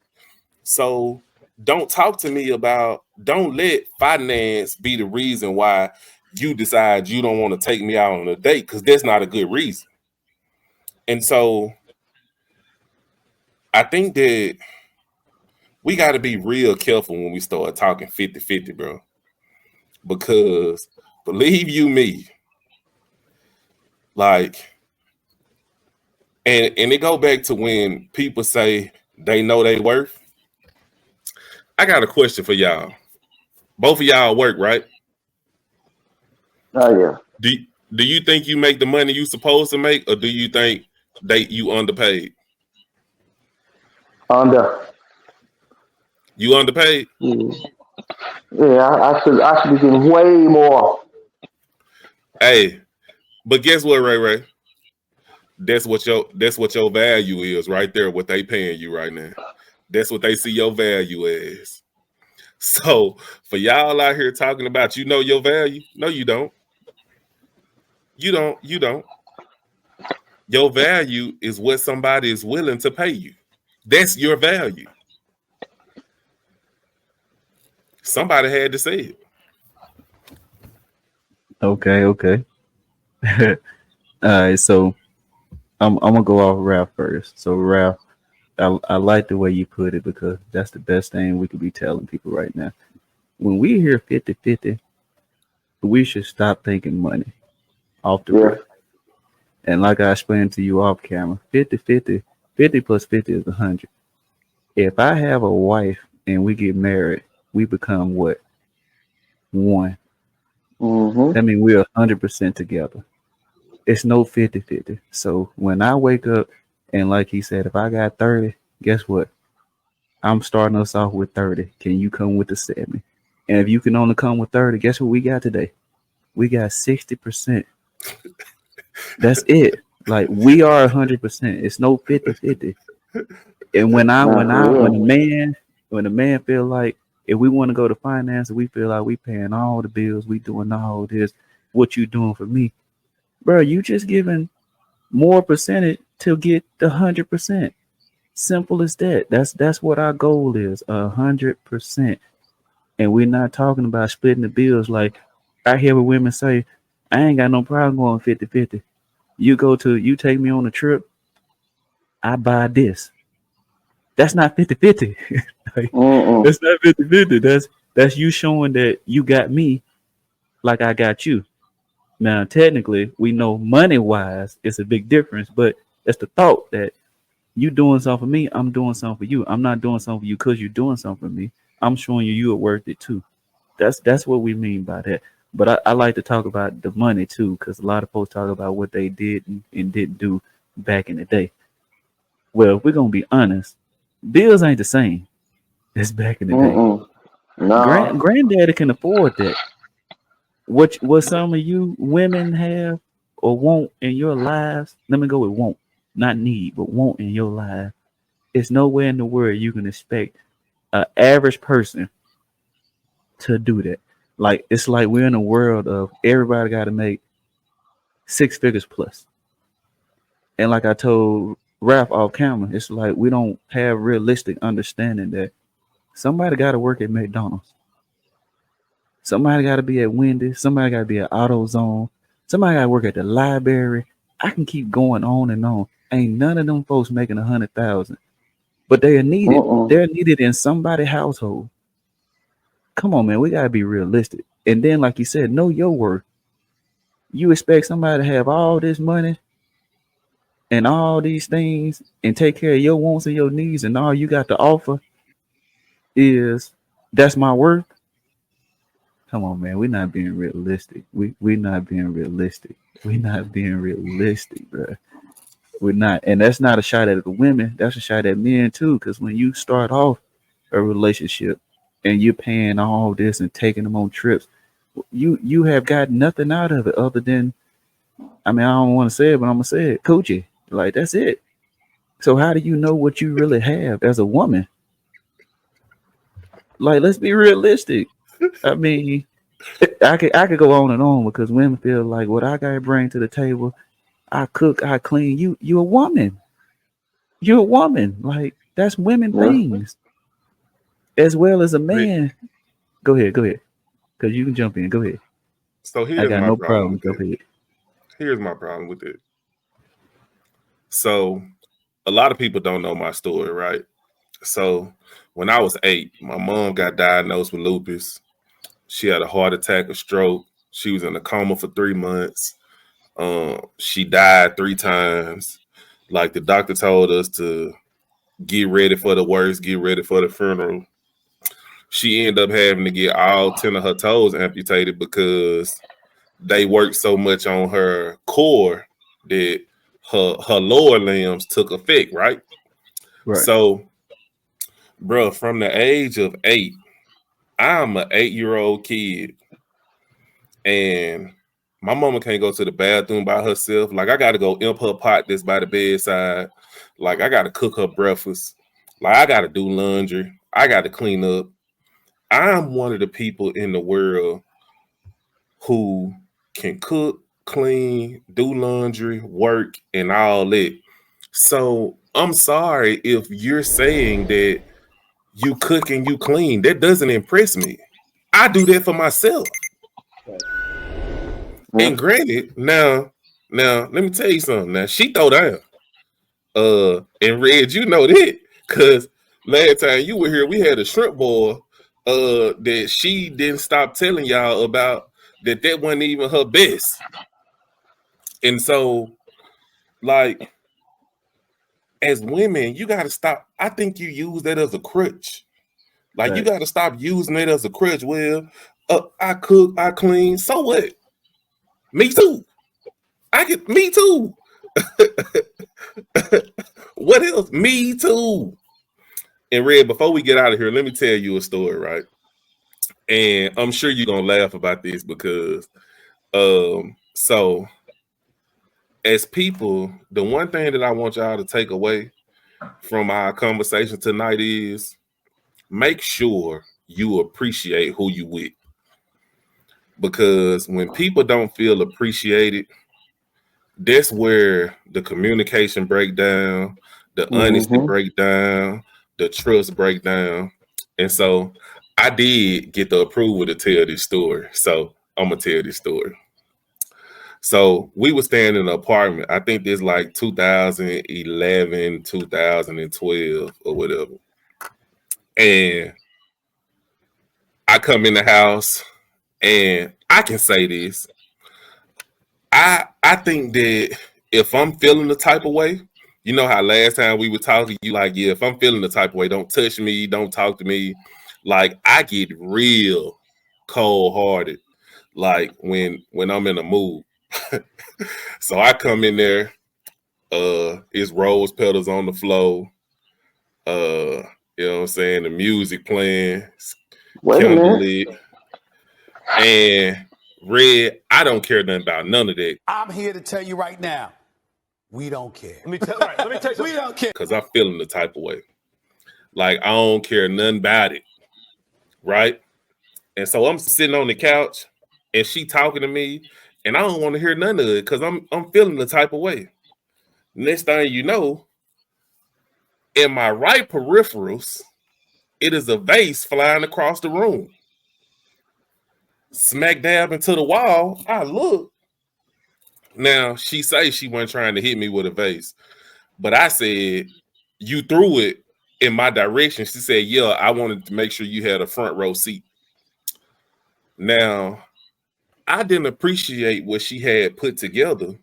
So don't talk to me about, don't let finance be the reason why you decide you don't want to take me out on a date, because that's not a good reason. And so I think that we got to be real careful when we start talking 50-50, bro. Because believe you me, like, and it go back to when people say they know they worth. I got a question for y'all. Both of y'all work, right? Oh yeah. Do you think you make the money you supposed to make, or do you think you underpaid? You underpaid? Yeah, I should be getting way more. Hey, but guess what, Ray Ray? That's what your value is right there. What they paying you right now. That's what they see your value as. So for y'all out here talking about, you know, your value, no, you don't. You don't. Your value is what somebody is willing to pay you. That's your value. Somebody had to say it. Okay. All right, so I'm gonna go off Ralph first. So Ralph, I like the way you put it, because that's the best thing we could be telling people right now. When we hear 50-50, we should stop thinking money off the Yeah. rip. And like I explained to you off camera, 50-50, 50 plus 50 is 100. If I have a wife and we get married, we become what? One. Mm-hmm. That means we're 100% together. It's no 50-50. So when I wake up and like he said, if I got 30, guess what? I'm starting us off with 30. Can you come with the 70? And if you can only come with 30, guess what we got today? We got 60%. That's it. Like, we are 100%. It's no 50-50. And when a man feel like, if we want to go to finance, we feel like we paying all the bills, we doing all this, what you doing for me, bro? You just giving more percentage to get the 100%. Simple as that. That's what our goal is, 100%. And we're not talking about splitting the bills. Like, I hear what women say, I ain't got no problem going 50-50. You take me on a trip, I buy this. That's not 50-50. Like, that's not 50-50. That's you showing that you got me like I got you. Now, technically, we know money-wise, it's a big difference, but it's the thought that you doing something for me, I'm doing something for you. I'm not doing something for you because you're doing something for me. I'm showing you are worth it too. That's what we mean by that. But I like to talk about the money too, because a lot of folks talk about what they did and didn't do back in the day. Well, if we're gonna be honest, bills ain't the same as back in the day. No. Granddaddy can afford that. What some of you women have or want in your lives, let me go with want, not need, but want in your life. It's nowhere in the world you can expect an average person to do that. Like, it's like we're in a world of everybody got to make 6 figures plus. And like I told Ralph off camera, it's like we don't have realistic understanding that somebody got to work at McDonald's. Somebody got to be at Wendy's. Somebody got to be at AutoZone. Somebody got to work at the library. I can keep going on and on. Ain't none of them folks making 100,000, but they are needed. They're needed in somebody's household. Come on, man. We got to be realistic. And then, like you said, know your worth. You expect somebody to have all this money and all these things and take care of your wants and your needs, and all you got to offer is, that's my worth. Come on, man. We're not being realistic. We're not being realistic. We're not being realistic, bro. We're not, and that's not a shot at the women. That's a shot at men too. Because when you start off a relationship and you're paying all this and taking them on trips, you have got nothing out of it other than, I mean, I don't want to say it, but I'm gonna say it, coochie. Like that's it. So how do you know what you really have as a woman? Like, let's be realistic. I mean, I could go on and on because women feel like what I gotta bring to the table. I cook, I clean. You a woman. You're a woman. Like that's women things as well as a man. Go ahead, because you can jump in. Go ahead. So I here's got my no problem problem. with Go it. ahead. Here's my problem with it. So a lot of people don't know my story, right? So when I was 8, my mom got diagnosed with lupus. She had a heart attack, a stroke. She was in a coma for 3 months. She died 3 times. Like the doctor told us to get ready for the worst, get ready for the funeral. She ended up having to get all 10 of her toes amputated because they worked so much on her core that her lower limbs took effect, right? Right. So, bro, from the age of 8, I'm an 8-year-old kid, and my mama can't go to the bathroom by herself. Like, I got to go imp her pot that's by the bedside. Like, I got to cook her breakfast. Like, I got to do laundry. I got to clean up. I'm one of the people in the world who can cook, clean, do laundry, work, and all that. So I'm sorry if you're saying that you cook and you clean. That doesn't impress me. I do that for myself. And granted, now let me tell you something. Now she throw down. And Red, you know that, because last time you were here, we had a shrimp boil that she didn't stop telling y'all about, that wasn't even her best. And so, like, as women, you got to stop. I think you use that as a crutch. Like, you got to stop using it as a crutch. Well, I cook, I clean. So what? Me too. Me too. What else? Me too. And Red, before we get out of here, let me tell you a story, right? And I'm sure you're going to laugh about this because, so as people, the one thing that I want y'all to take away from our conversation tonight is make sure you appreciate who you with. Because when people don't feel appreciated, that's where the communication break down, the honesty break down, the trust break down. And so I did get the approval to tell this story. So I'm going to tell this story. So we were staying in an apartment. I think this like 2011, 2012 or whatever. And I come in the house, and I can say this. I think that if I'm feeling the type of way, you know how last time we were talking, you like, yeah, if I'm feeling the type of way, don't touch me, don't talk to me. Like, I get real cold-hearted, like when I'm in a mood. So I come in there, it's rose petals on the floor, you know what I'm saying, the music playing, candle lit, and Red, I don't care nothing about none of that. I'm here to tell you right now, we don't care. Let me tell you something. We don't care. Because I'm feeling the type of way. Like, I don't care nothing about it, right? And so I'm sitting on the couch, and she talking to me, and I don't want to hear none of it because I'm feeling the type of way. Next thing you know, in my right peripherals, it is a vase flying across the room. Smack dab into the wall. I look. Now, she say she wasn't trying to hit me with a vase, but I said, you threw it in my direction. She said, yeah, I wanted to make sure you had a front row seat. Now, I didn't appreciate what she had put together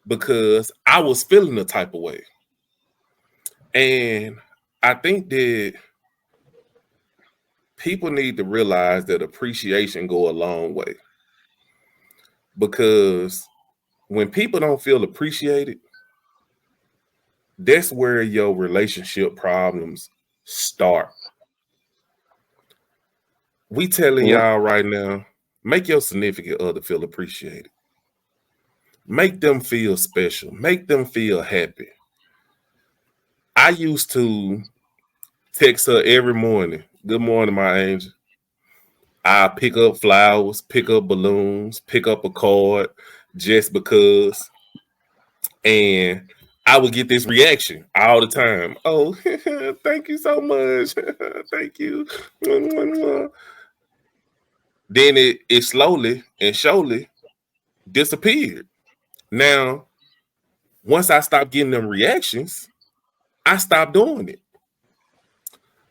because I was feeling the type of way. And I think that people need to realize that appreciation go a long way. Because when people don't feel appreciated, That's where your relationship problems start. We telling y'all right now, make your significant other feel appreciated. Make them feel special. Make them feel happy. I used to text her every morning. Good morning, my angel. I pick up flowers, pick up balloons, pick up a card just because. And I would get this reaction all the time. Oh, thank you so much. Thank you. Then it slowly and surely disappeared. Now, once I stopped getting them reactions, I stopped doing it.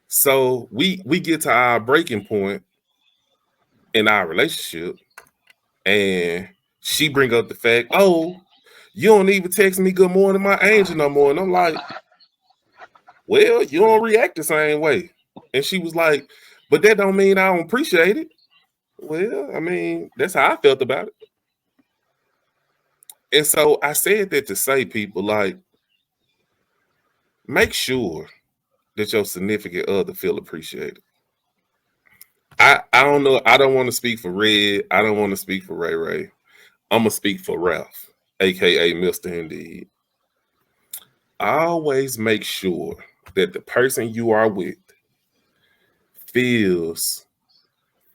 So we get to our breaking point in our relationship, and she bring up the fact, oh, you don't even text me good morning, my angel, no more. And I'm like, well, you don't react the same way. And she was like, but that don't mean I don't appreciate it. Well, I mean, that's how I felt about it. And so I said that to say, people, like, make sure that your significant other feel appreciated. I don't know. I don't want to speak for Red. I don't want to speak for Ray Ray. I'm going to speak for Ralph, a.k.a. Mr. Indeed. Always make sure that the person you are with feels,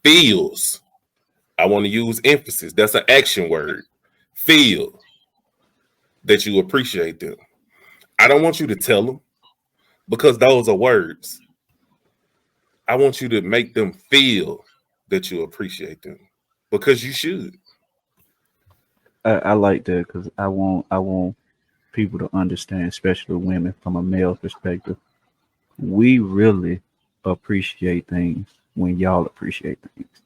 I want to use emphasis. That's an action word. Feel that you appreciate them. I don't want you to tell them because those are words. I want you to make them feel that you appreciate them because you should. I like that because I want people to understand, especially women, from a male perspective. We really appreciate things when y'all appreciate things.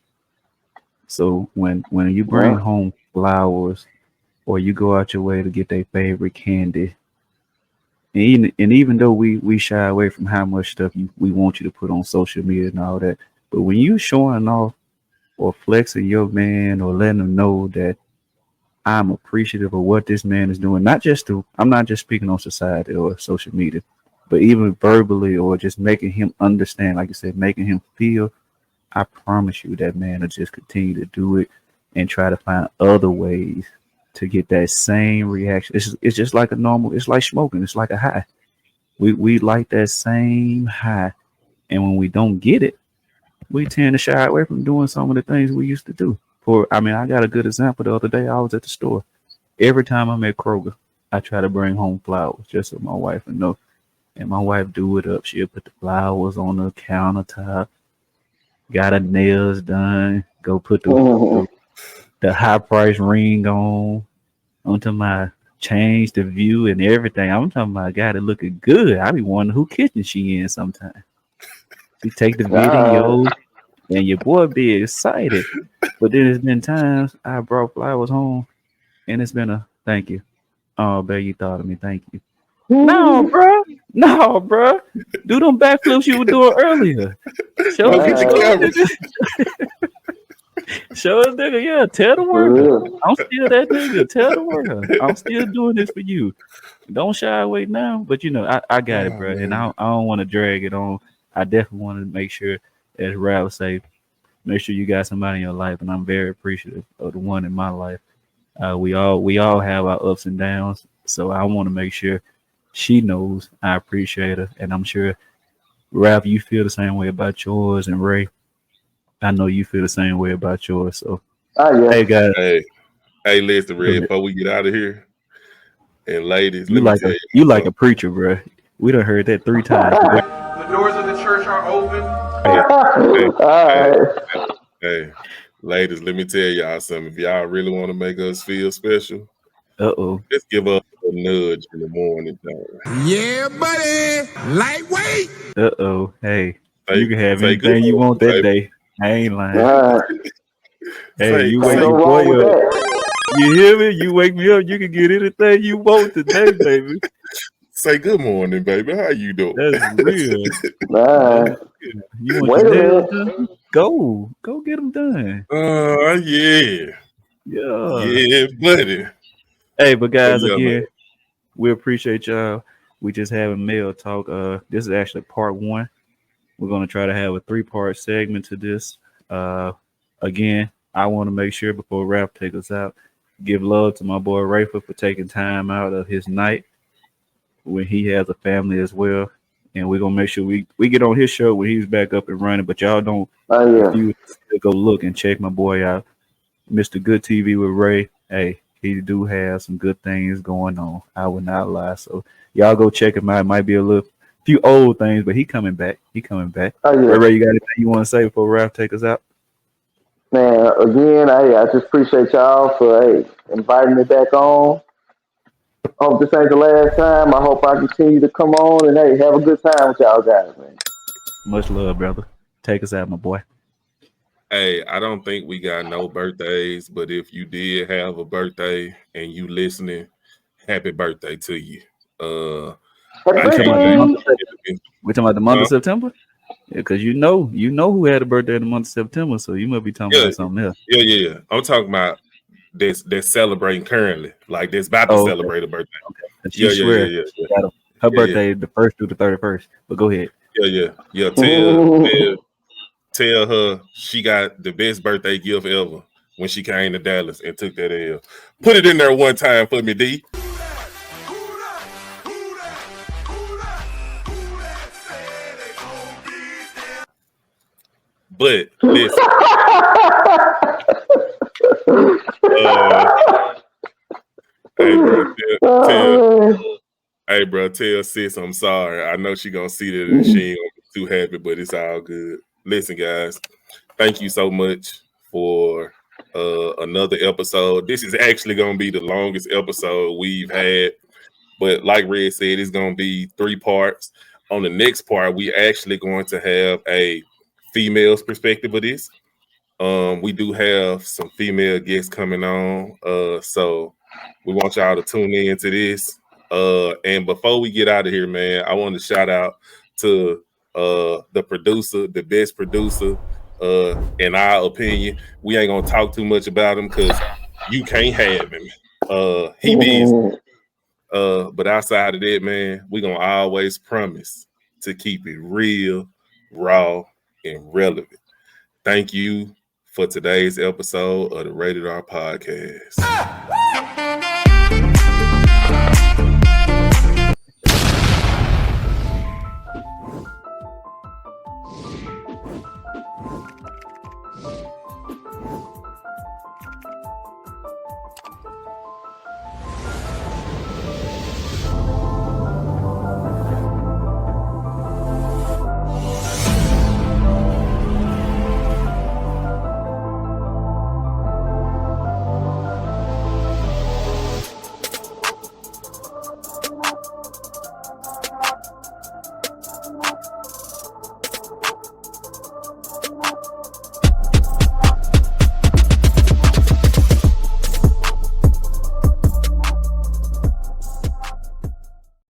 So when you bring home flowers or you go out your way to get their favorite candy, and even though we shy away from how much stuff we want you to put on social media and all that, but when you showing off or flexing your man or letting them know that I'm appreciative of what this man is doing, I'm not just speaking on society or social media, but even verbally or just making him understand, like you said, making him feel, I promise you that man will just continue to do it and try to find other ways to get that same reaction. It's just like it's like smoking. It's like a high. We like that same high. And when we don't get it, we tend to shy away from doing some of the things we used to do. I got a good example the other day. I was at the store. Every time I'm at Kroger, I try to bring home flowers just so my wife would know. And my wife do it up. She'll put the flowers on the countertop, got her nails done, go put the high price ring onto my change the view and everything. I'm talking about got it looking good. I be wondering who kitchen she in sometimes. She take the video and your boy be excited. But then there's been times I brought flowers home and it's been a thank you. Oh, babe, you thought of me. Thank you. No, bro. Do them backflips you were doing earlier. Show us, nigga. Yeah, tell the worker. I'm still that nigga. Tell the worker. I'm still doing this for you. Don't shy away now. But I got it, bro. And I don't want to drag it on. I definitely want to make sure, as Ralph say, make sure you got somebody in your life, and I'm very appreciative of the one in my life. We all have our ups and downs, so I want to make sure she knows I appreciate her, and I'm sure Ralph, you feel the same way about yours, and Ray, I know you feel the same way about yours. So, hey guys, hey, listen, Red, before we get out of here, and ladies, you like a preacher, bro. We done heard that 3 times. The doors of the church are open. Hey, ladies, let me tell y'all something. If y'all really want to make us feel special, let's give us a nudge in the morning time. Yeah, buddy. Lightweight. Hey, you can have anything you want that day. I ain't lying. Hey, you wake your boy up. You hear me? You wake me up. You can get anything you want today, baby. Say good morning, baby. How you doing? That's real. You want your nails done? Go get them done. Yeah, buddy. Hey, but guys, again, we appreciate y'all. We just having male talk. This is actually part 1. We're gonna try to have a 3-part segment to this. Again, I want to make sure before Ralph takes us out, give love to my boy Rafa for taking time out of his night when he has a family as well. And we're gonna make sure we get on his show when he's back up and running. But y'all don't refuse to go look and check my boy out, Mr. Good TV with Ray. Hey, he do have some good things going on. I would not lie. So y'all go check him out. It might be a few old things, but he coming back. He coming back. Ray, you got anything you want to say before Ralph take us out? Man, again, I just appreciate y'all for inviting me back on. I hope this ain't the last time. I hope I continue to come on and have a good time with y'all guys, man. Much love, brother. Take us out, my boy. Hey, I don't think we got no birthdays, but if you did have a birthday and you listening, happy birthday to you. We're talking about the month of September? Yeah, because you know who had a birthday in the month of September, so you must be talking about something else. Yeah. I'm talking about that's celebrating currently, like that's about to celebrate a birthday. Okay. Yeah. Her birthday is the 1st through the 31st. But go ahead. Yeah. Tell her she got the best birthday gift ever when she came to Dallas and took that L. Put it in there one time for me, D. But listen, hey bro, tell sis I'm sorry. I know she gonna see that and she ain't gonna be too happy, but it's all good. Listen, guys, thank you so much for another episode. This is actually gonna be the longest episode we've had, but like Red said, it's gonna be 3 parts. On the next part, we actually going to have a female's perspective of this. We do have some female guests coming on, so we want y'all to tune in to this. And before we get out of here, man, I want to shout out to the producer, the best producer, in our opinion. We ain't gonna talk too much about him because you can't have him. He busy. But outside of that, man, we gonna always promise to keep it real, raw, and relevant. Thank you for today's episode of the Rated R Podcast.